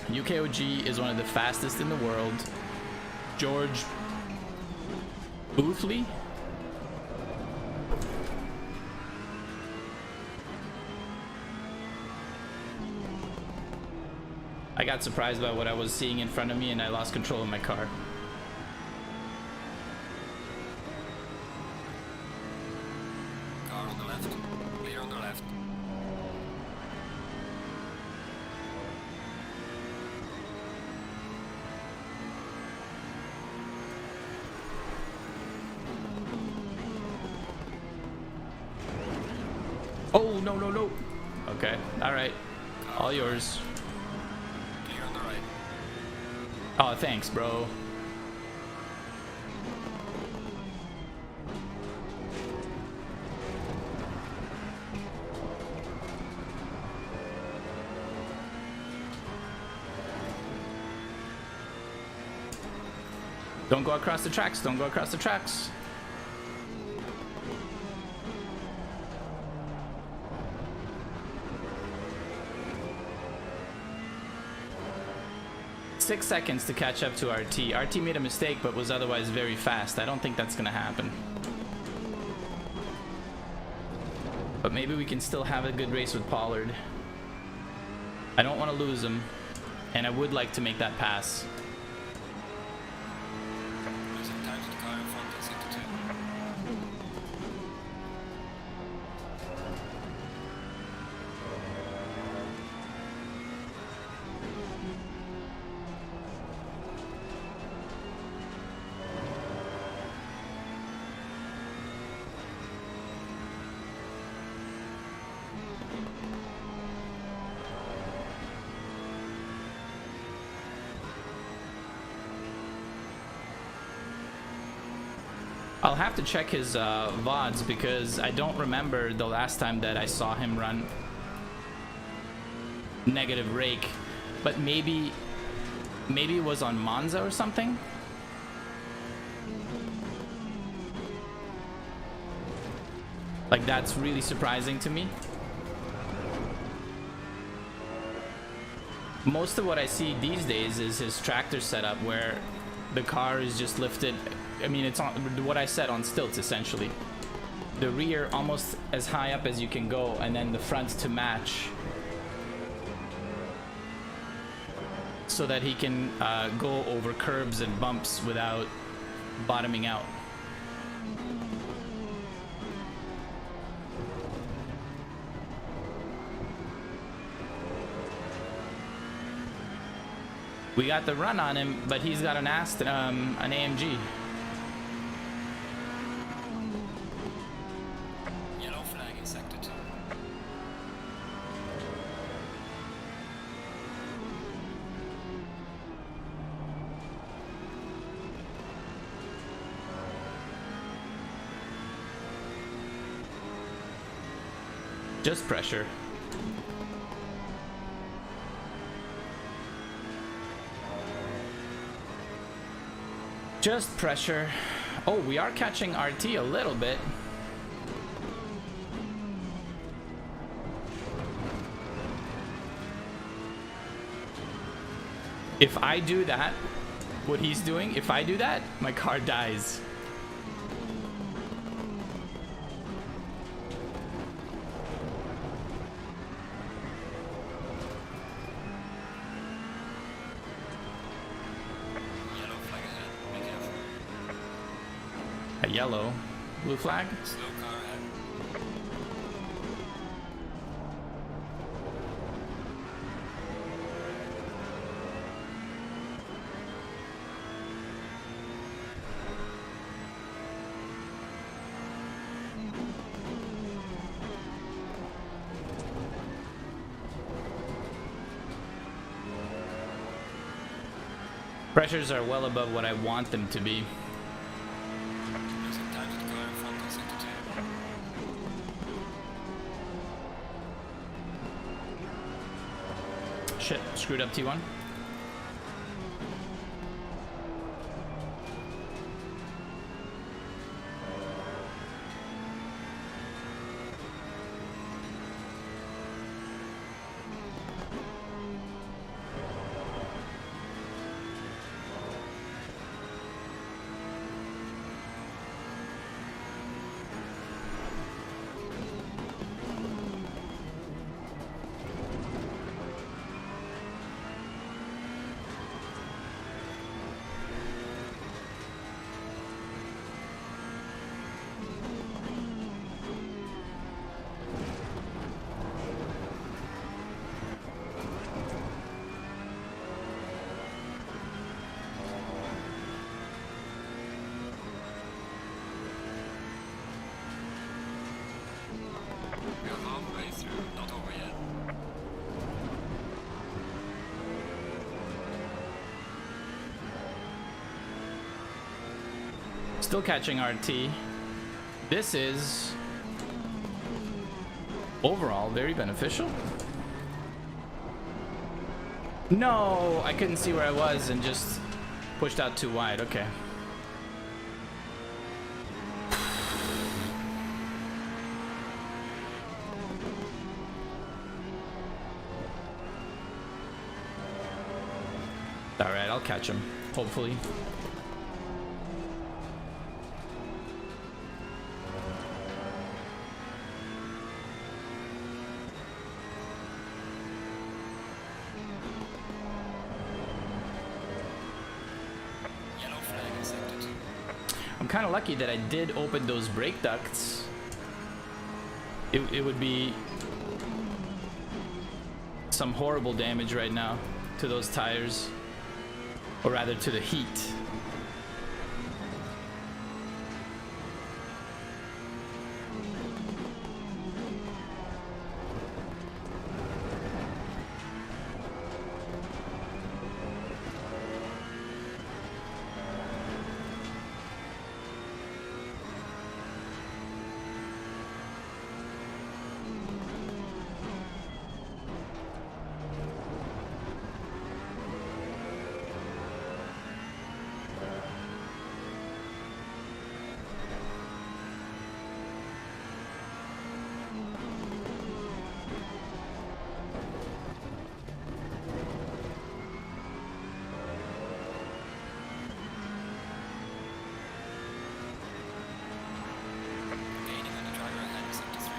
UKOG is one of the fastest in the world. George Boothly? I got surprised by what I was seeing in front of me and I lost control of my car. Car on the left. Clear on the left. Oh, no, no, no. Okay, all right. All yours. Clear on the right. Oh, thanks, bro. Don't go across the tracks. Don't go across the tracks. Six seconds to catch up to RT. RT made a mistake, but was otherwise very fast. I don't think that's gonna happen. But maybe we can still have a good race with Pollard. I don't want to lose him, and I would like to make that pass. Losing time to the car in front in sector 2. I'll have to check his VODs because I don't remember the last time that I saw him run negative rake, but maybe it was on Monza or something. Like, that's really surprising to me. Most of what I see these days is his tractor setup where the car is just lifted. I mean, it's on what I said, on stilts essentially. The rear almost as high up as you can go, and then the front to match, so that he can go over curbs and bumps without bottoming out. We got the run on him, but he's got an AMG. Yellow flag in sector 2. Just pressure. Just pressure. Oh, we are catching RT a little bit. If I do that, what he's doing, if I do that, my car dies. Yellow flag ahead. Be careful. A yellow. Blue flag? Slow car ahead. Pressures are well above what I want them to be. Losing time to the car in front in sector 2. Shit, screwed up T1. Still catching RT. This is overall very beneficial. No, I couldn't see where I was and just pushed out too wide. Okay. All right, I'll catch him, hopefully. Yellow flag in sector 2. I'm kind of lucky that I did open those brake ducts. It would be some horrible damage right now to those tires, or rather to the heat. Gaining on the driver ahead in sector 3.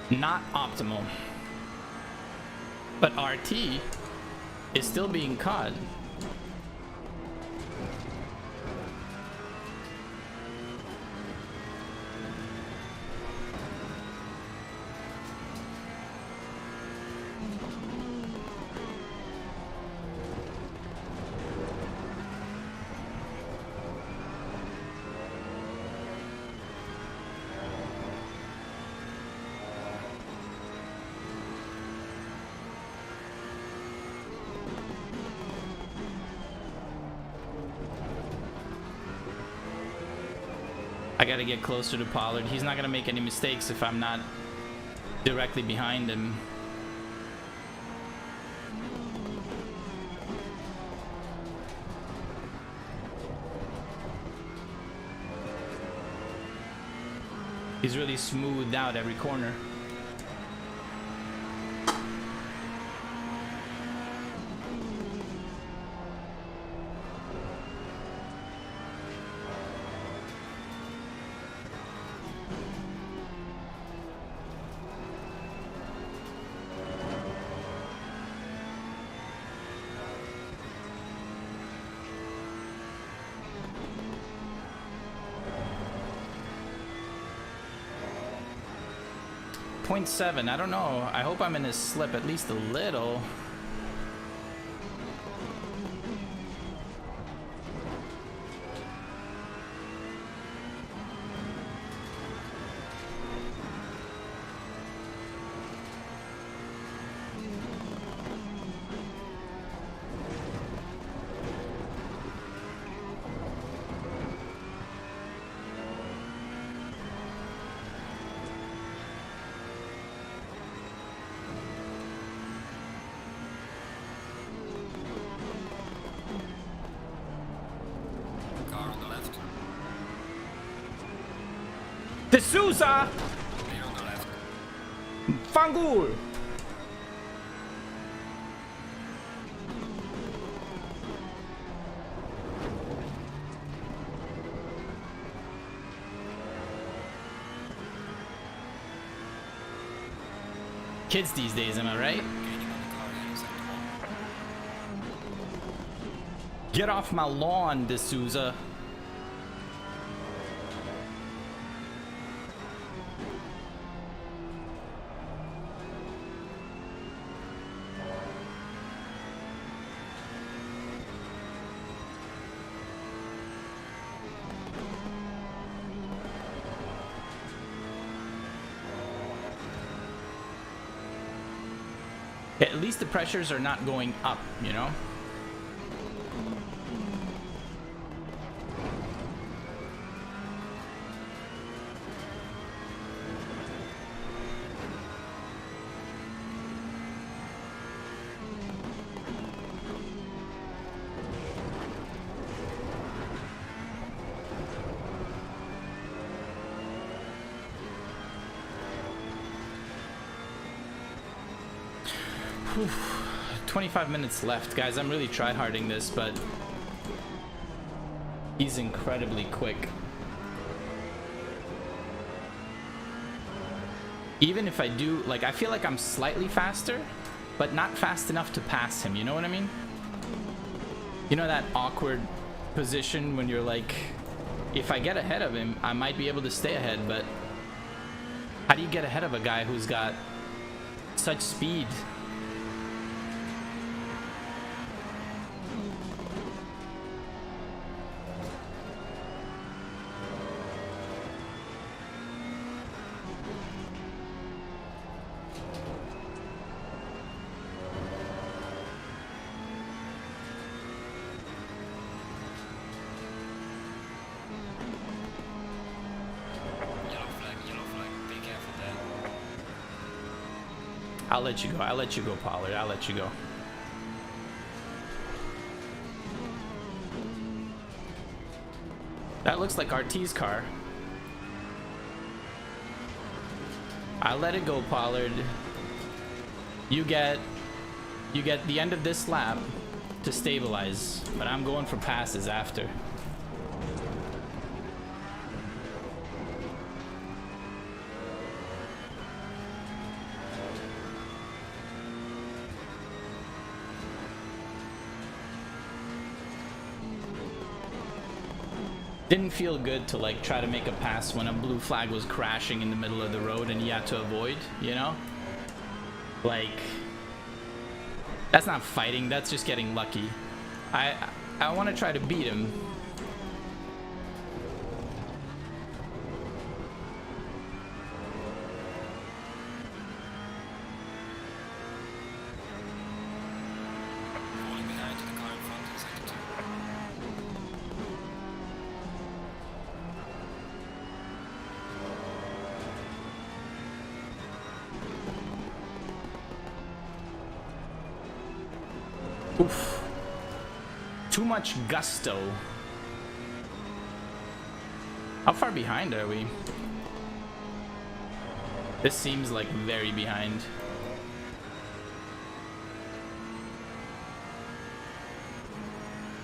Not optimal. But RT is still being caught. I gotta get closer to Pollard. He's not gonna make any mistakes if I'm not directly behind him. He's really smoothed out every corner. .7, I don't know. I hope I'm in his slip at least a little. Car on the left. D'Souza! Clear on the left. Fangul! Kids these days, am I right? Gaining on the car ahead in sector 1. Get off my lawn, D'Souza. At least the pressures are not going up, you know? Whew. 25 minutes left, guys. I'm really tryharding this, but he's incredibly quick. Even if I do, like, I feel like I'm slightly faster, but not fast enough to pass him. You know what I mean? You know that awkward position when you're like, if I get ahead of him, I might be able to stay ahead, but how do you get ahead of a guy who's got such speed? I'll let you go. I'll let you go, Pollard. I'll let you go. That looks like RT's car. I'll let it go, Pollard. You get the end of this lap to stabilize, but I'm going for passes after. Didn't feel good to like try to make a pass when a blue flag was crashing in the middle of the road and you had to avoid, you know? Like, that's not fighting, that's just getting lucky. I want to try to beat him. Oof. Too much gusto. How far behind are we? This seems like very behind.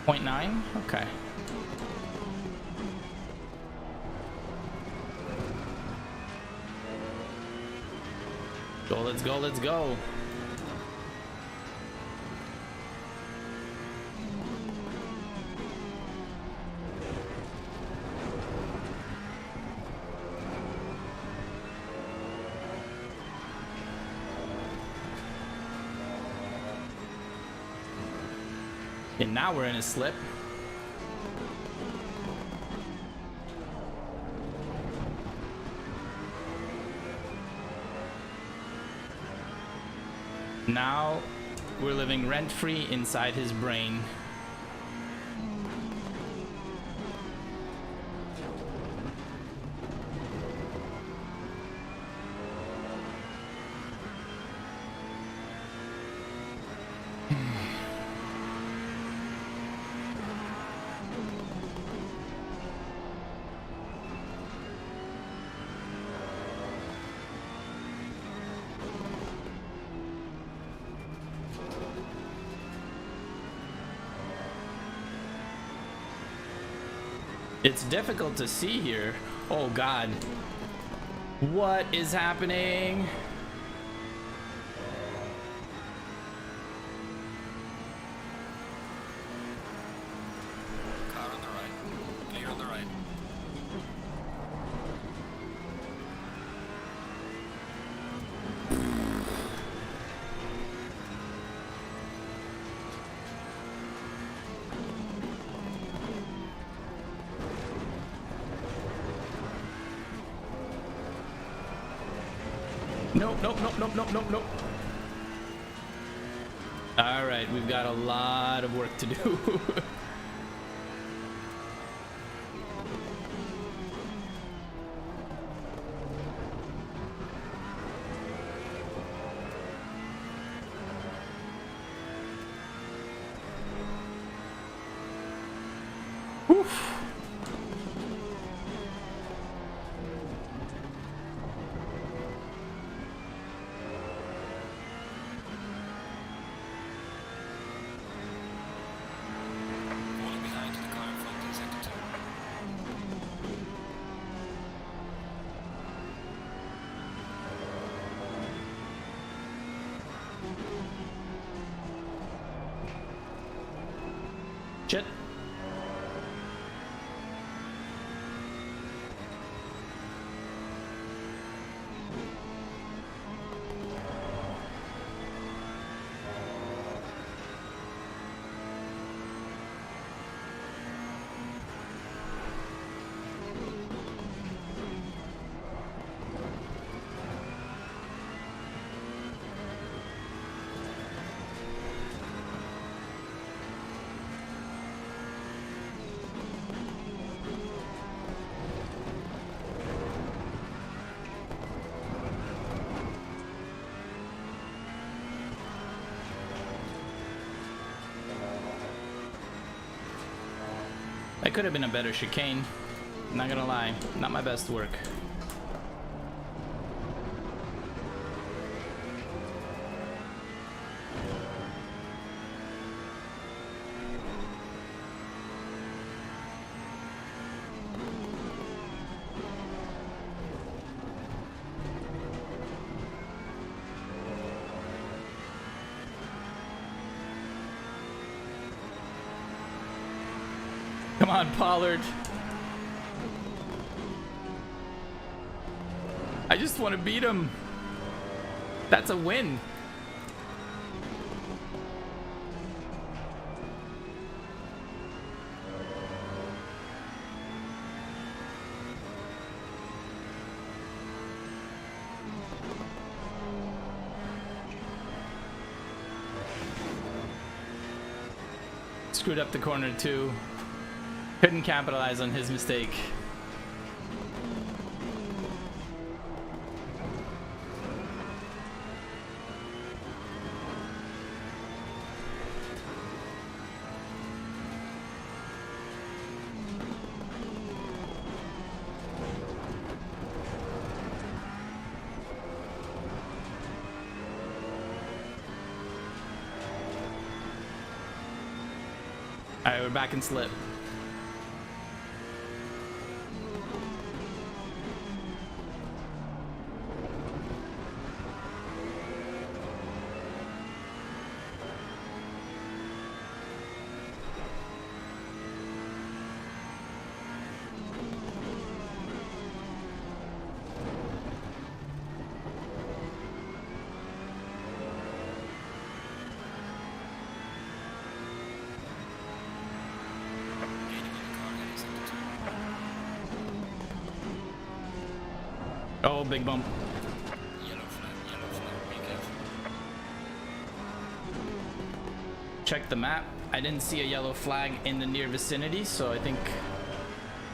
.9? Okay. Go, let's go, let's go. And now we're in a slip. Now we're living rent-free inside his brain. It's difficult to see here. Oh God. What is happening? Car on the right. Clear on the right. Nope, nope, nope, nope, nope, nope, nope. All right, we've got a lot of work to do. Oof. Falling behind the car in front in sector 2. Shit. That could have been a better chicane. Not gonna lie, not my best work. Come on, Pollard. I just want to beat him. That's a win. Screwed up the corner too. Couldn't capitalize on his mistake. All right, we're back in slip. Oh, big bump. Yellow flag, be careful. Check the map. I didn't see a yellow flag in the near vicinity, so I think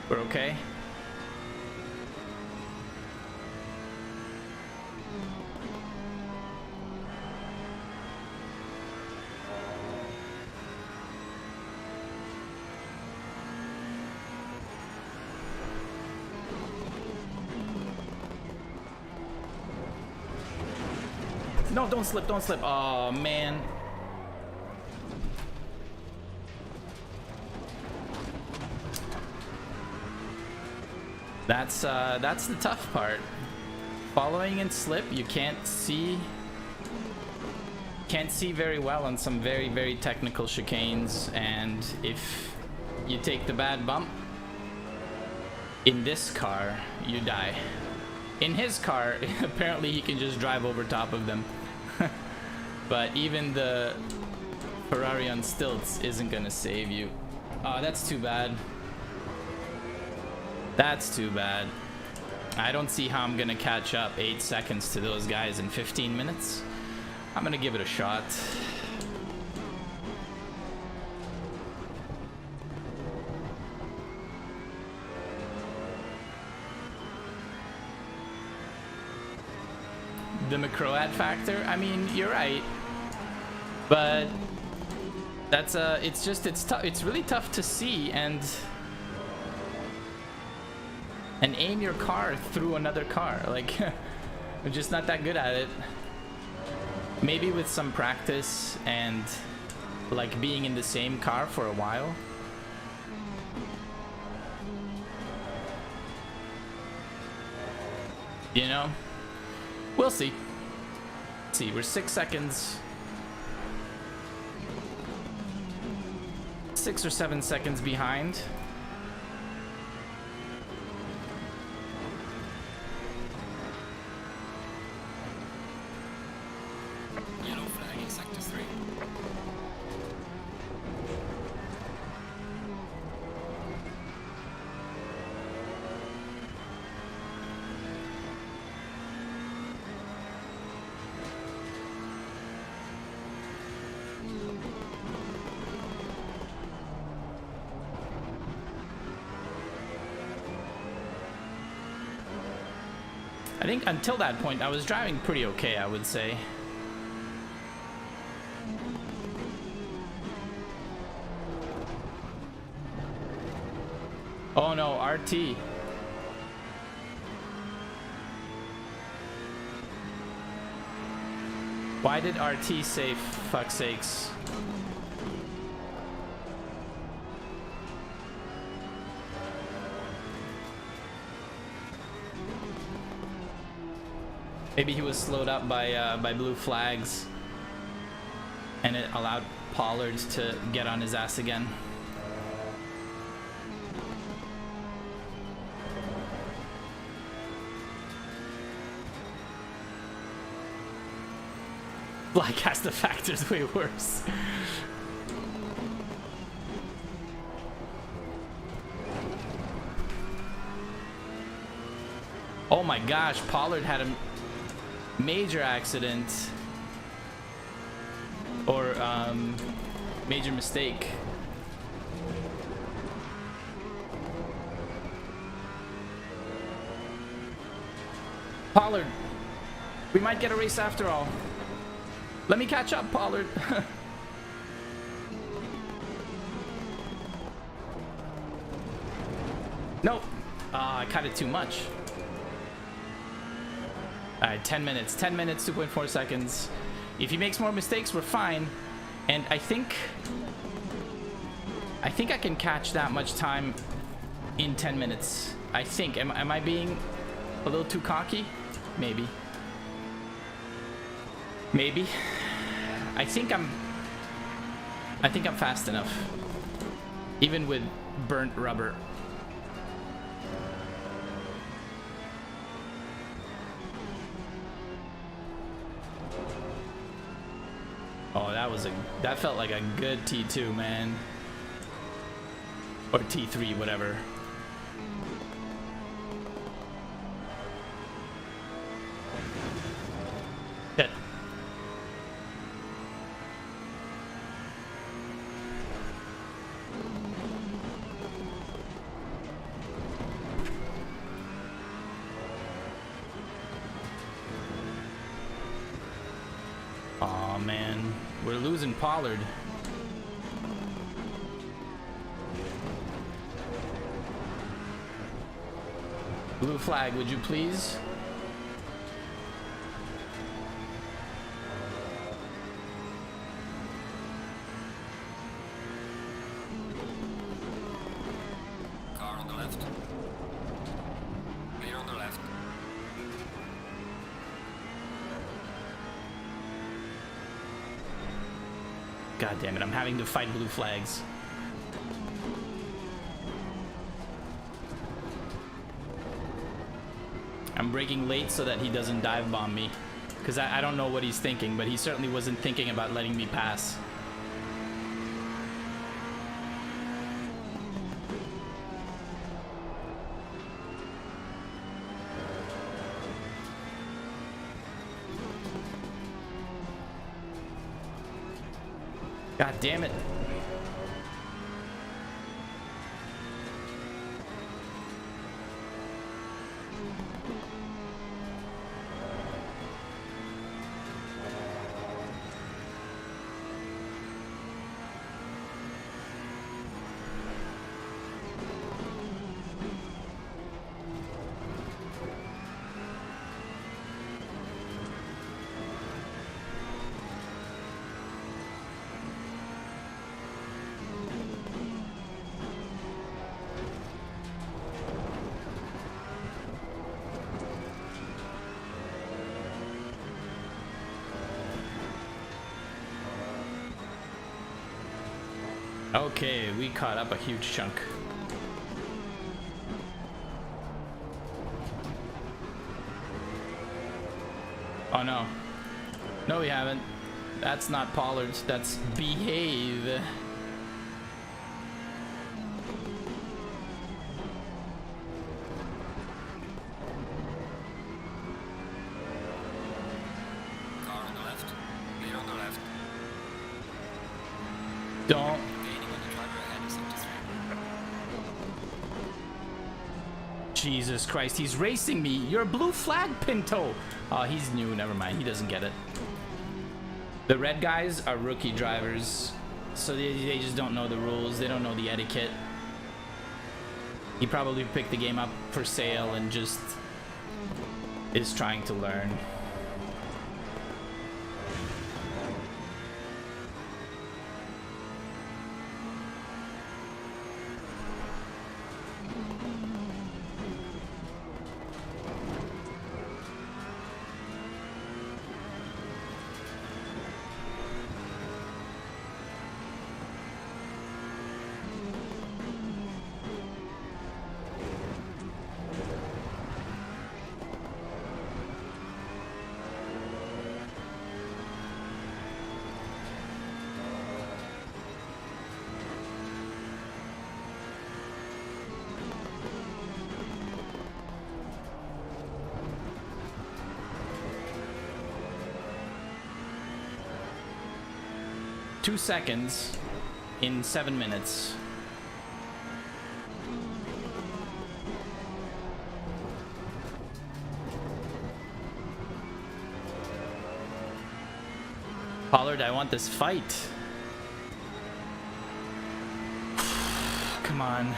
we're okay. No, don't slip, don't slip. Oh, man. That's the tough part. Following in slip, you can't see very well on some very, very technical chicanes, and if you take the bad bump in this car, you die. In his car, apparently he can just drive over top of them. But even the Ferrari on stilts isn't gonna save you. Oh, that's too bad. That's too bad. I don't see how I'm gonna catch up 8 seconds to those guys in 15 minutes. I'm gonna give it a shot. the macroad factor. I mean, you're right, but that's it's tough. It's really tough to see and aim your car through another car. Like, I'm just not that good at it. Maybe with some practice and like being in the same car for a while. You know, we'll see. Let's see, we're 6 seconds, 6 or 7 seconds behind. Yellow flag in sector 3. I think until that point, I was driving pretty okay, I would say. Oh no, RT. Why did RT say fuck sakes? Maybe he was slowed up by blue flags, and it allowed Pollard to get on his ass again. Flag has the factors way worse. Oh my gosh, Pollard had a major accident or major mistake. Pollard, we might get a race after all. Let me catch up, Pollard. Nope. I cut it too much. Alright, 10 minutes. 10 minutes, 2.4 seconds. If he makes more mistakes, we're fine. And I think I can catch that much time in 10 minutes. I think. Am I being a little too cocky? Maybe. Maybe. I think I'm fast enough. Even with burnt rubber. Oh, that felt like a good T2, man. Or T3, whatever. Shit. Aw, man. We're losing Pollard. Blue flag, would you please? Car on the left. Clear on the left. God damn it, I'm having to fight blue flags. I'm braking late so that he doesn't dive bomb me. Because I don't know what he's thinking, but he certainly wasn't thinking about letting me pass. God damn it. Okay, we caught up a huge chunk. Oh no. No, we haven't. That's not Pollard. That's Behave. Car on the left. Clear on the left. Don't. Gaining on the driver ahead is 73. Jesus Christ, he's racing me. You're a blue flag, Pinto. Oh, he's new. Never mind. He doesn't get it. The red guys are rookie drivers, so they just don't know the rules. They don't know the etiquette. He probably picked the game up for sale and just is trying to learn. Two seconds in 7 minutes. Pollard, I want this fight. Come on.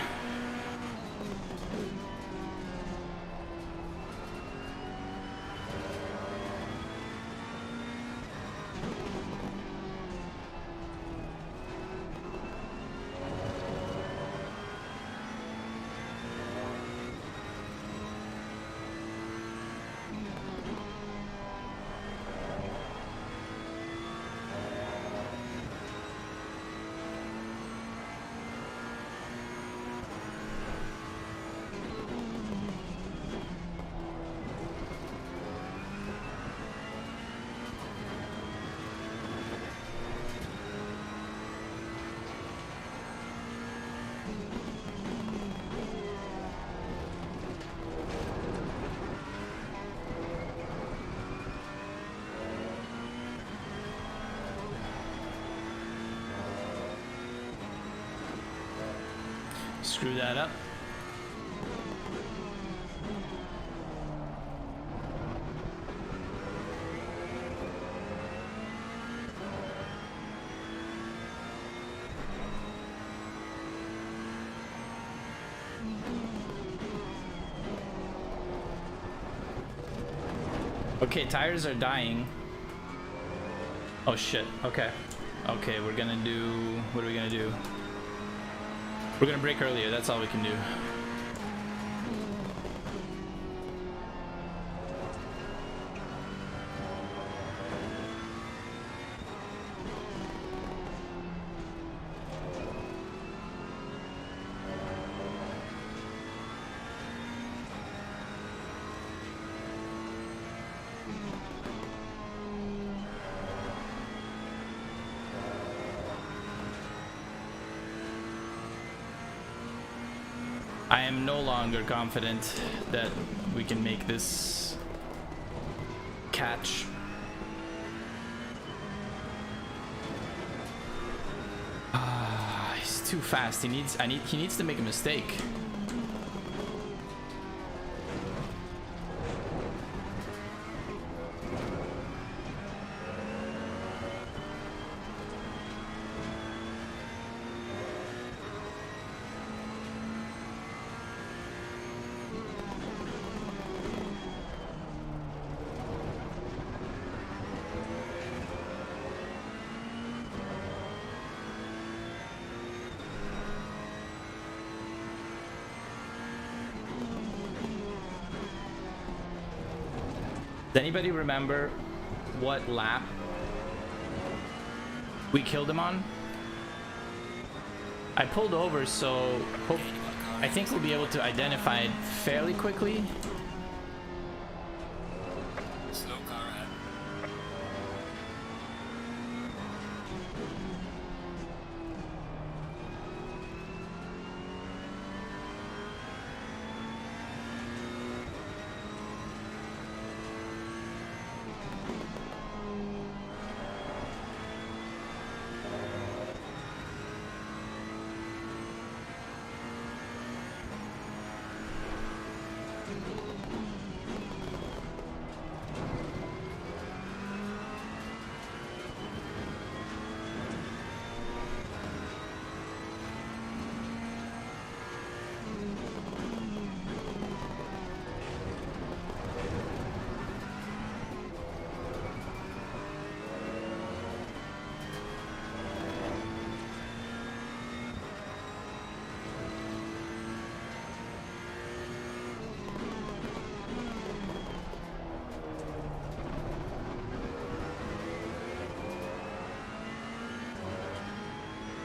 Screw that up. Okay, tires are dying. Oh shit, okay. Okay, we're gonna do... What are we gonna do? We're gonna brake earlier, that's all we can do. I am no longer confident that we can make this catch. He's too fast. He needs to make a mistake. Does anybody remember what lap we killed him on? I pulled over, so I think we'll be able to identify it fairly quickly. Slow car ahead.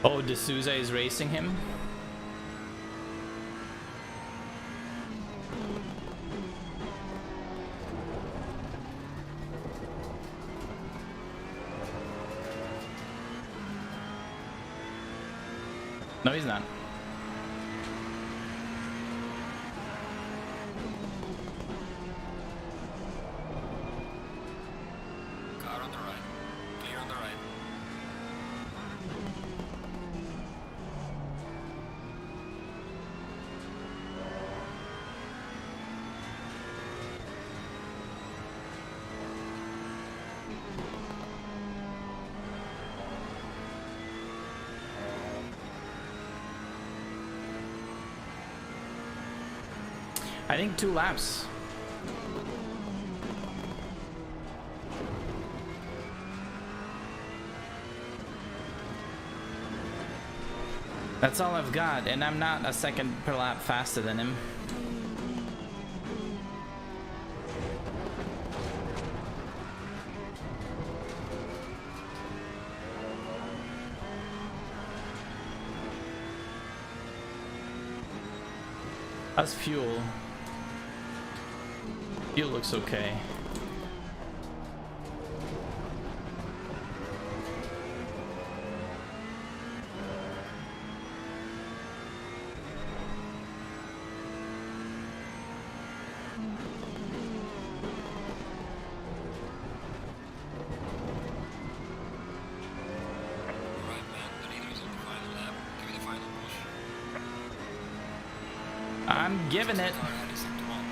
Oh, D'Souza is racing him. No, he's not. Car on the right. Clear on the right. I think 2 laps. That's all I've got, and I'm not a second per lap faster than him. How's fuel? Fuel looks okay. Alright man, the leader is on the final lap. Give it a final push. I'm giving it. Car ahead is sector 1.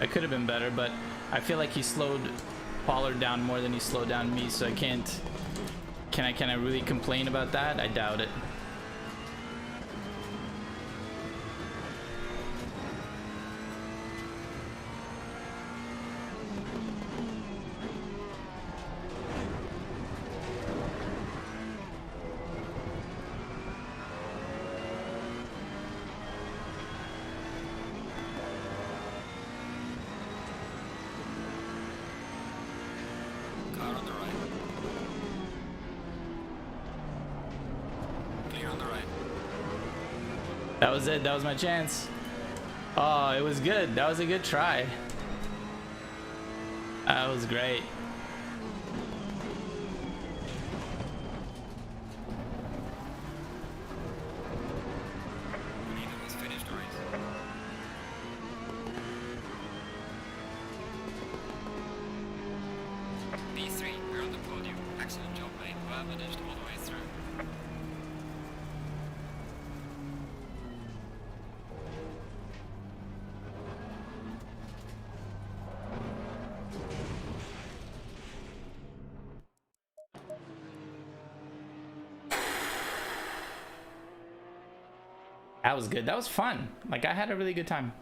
I could have been better, but I feel like he slowed Pollard down more than he slowed down me, so I can't. Can I really complain about that? I doubt it. Car on the right. Clear on the right. That was it. That was my chance. Oh, it was good. That was a good try. That was great. The leader has finished the race. P3, we're on the podium. Excellent job, mate. Well managed all the way through. That was good. That was fun. Like, I had a really good time.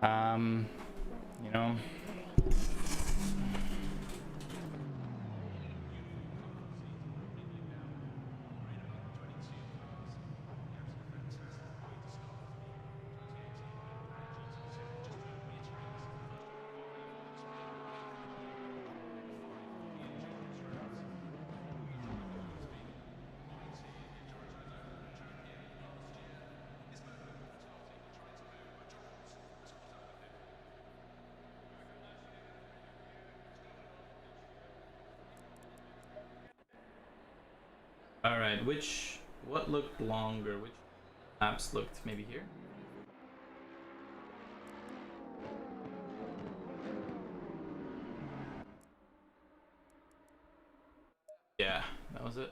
You know. All right, what looked longer? Which maps looked maybe here? Yeah, that was it.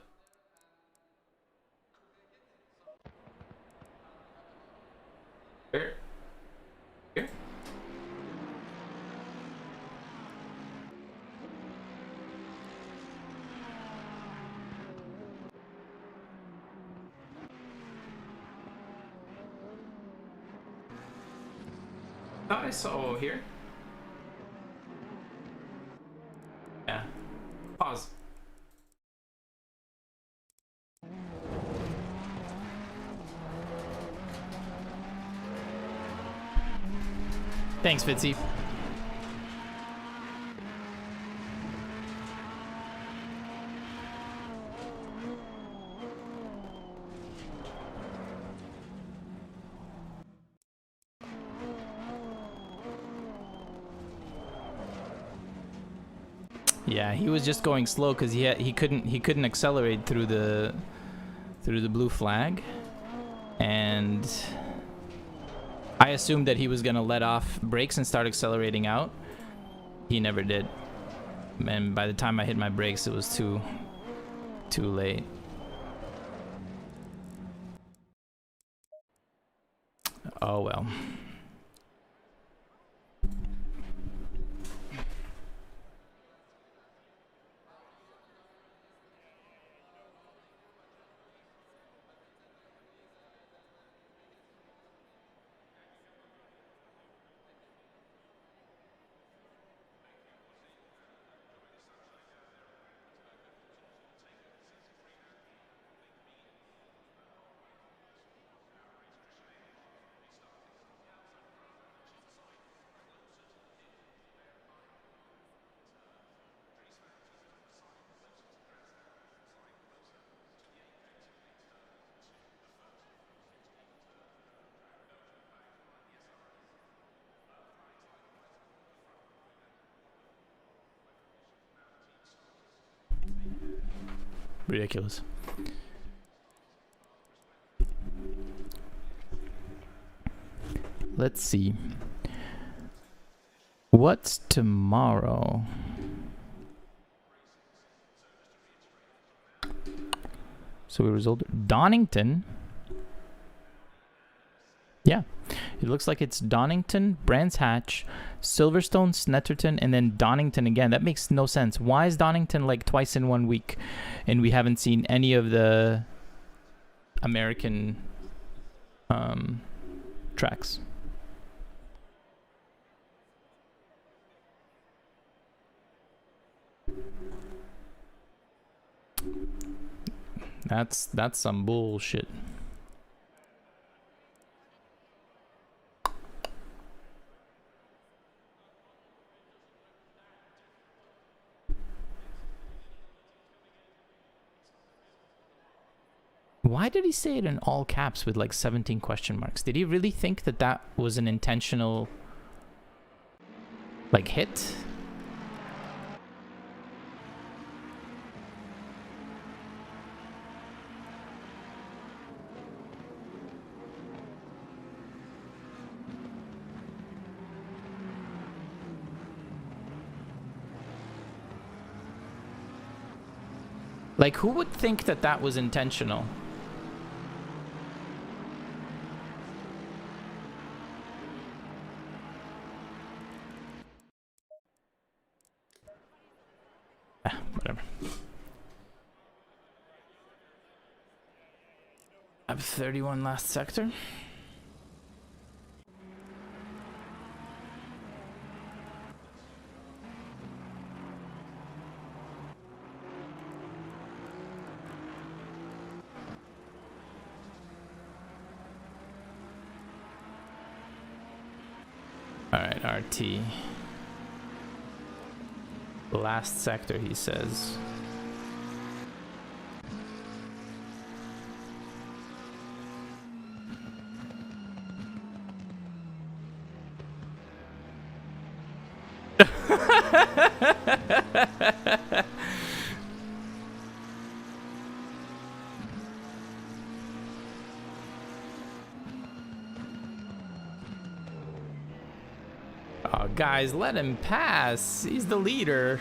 Here? Here? Thought I saw here. Yeah. Pause. Thanks, Fitzy. Yeah, he was just going slow because he couldn't accelerate through the blue flag, and I assumed that he was gonna let off brakes and start accelerating out. He never did, and by the time I hit my brakes, it was too late. Oh well. Ridiculous. Let's see. What's tomorrow? So we were Zolder. Donington. Yeah. It looks like it's Donington, Brands Hatch, Silverstone, Snetterton, and then Donington again. That makes no sense. Why is Donington like twice in 1 week and we haven't seen any of the American tracks? That's some bullshit. Why did he say it in all caps with like 17 question marks? Did he really think that that was an intentional like hit? Like, who would think that that was intentional? Whatever. Lap 31 last sector. All right, RT. Last sector, he says. Oh, guys, let him pass. He's the leader.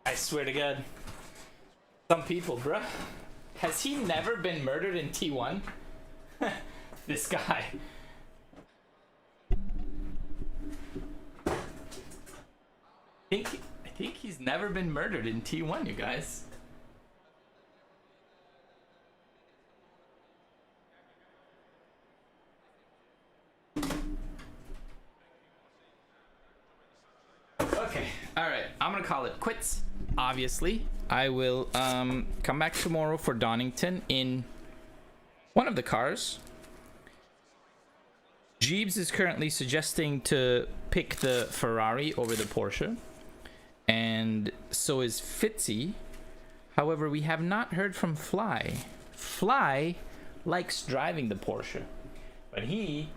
I swear to God. Some people, bruh. Has he never been murdered in T1? This guy. I think he's never been murdered in T1, you guys. Okay, alright. I'm gonna call it quits. Obviously, I will come back tomorrow for Donington in one of the cars. Jeeves is currently suggesting to pick the Ferrari over the Porsche, and so is Fitzy. However, we have not heard from Fly. Fly likes driving the Porsche, but he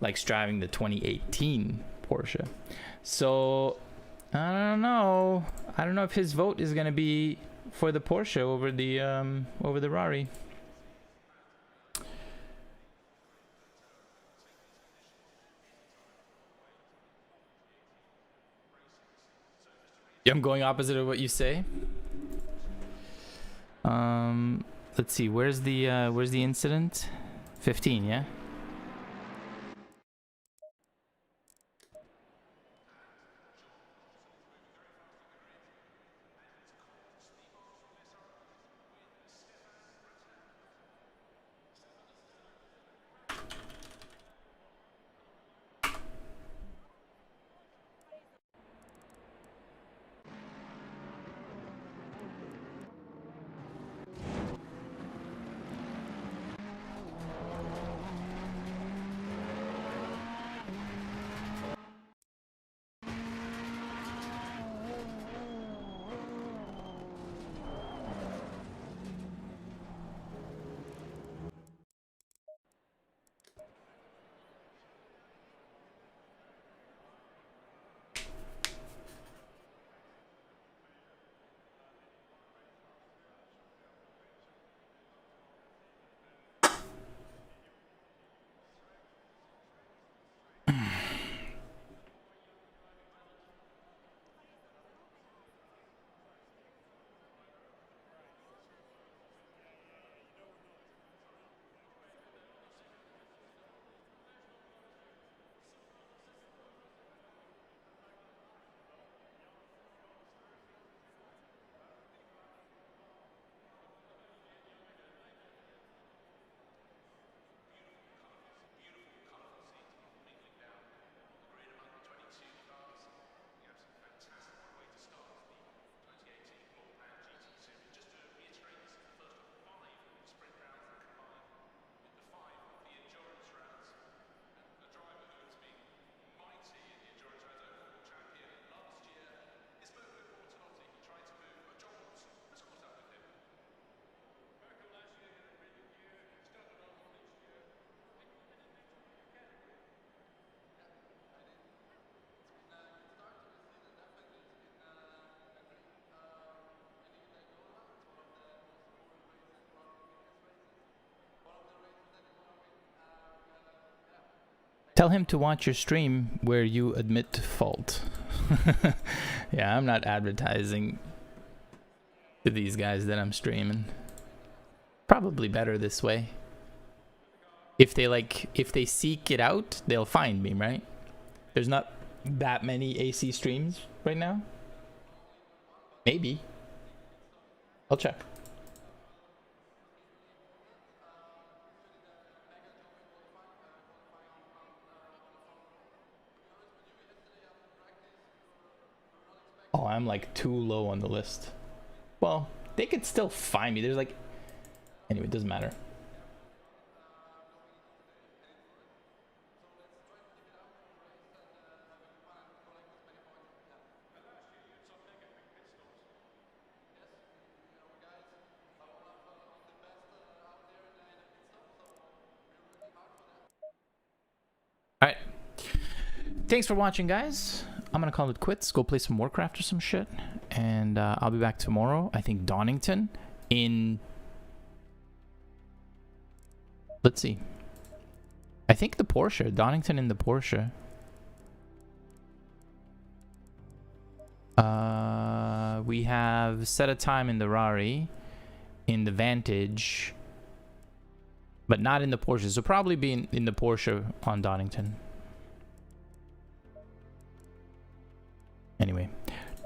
likes driving the 2018 Porsche. So I don't know. I don't know if his vote is gonna be for the Porsche over the Rari. I'm going opposite of what you say. Let's see. Where's the incident? 15, yeah. Tell him to watch your stream where you admit fault. Yeah, I'm not advertising to these guys that I'm streaming. Probably better this way. If they seek it out, they'll find me, right? There's not that many AC streams right now. Maybe. I'll check. Oh, I'm like too low on the list. Well, they could still find me. There's like... Anyway, it doesn't matter. Alright. Thanks for watching, guys. I'm gonna call it quits. Go play some Warcraft or some shit. And I'll be back tomorrow. I think Donington in... Let's see. I think the Porsche. Donington in the Porsche. We have set a time in the Rari. In the Vantage. But not in the Porsche. So probably be in the Porsche on Donington. Anyway.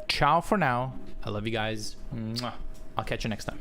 Ciao for now. I love you guys. Mwah. I'll catch you next time.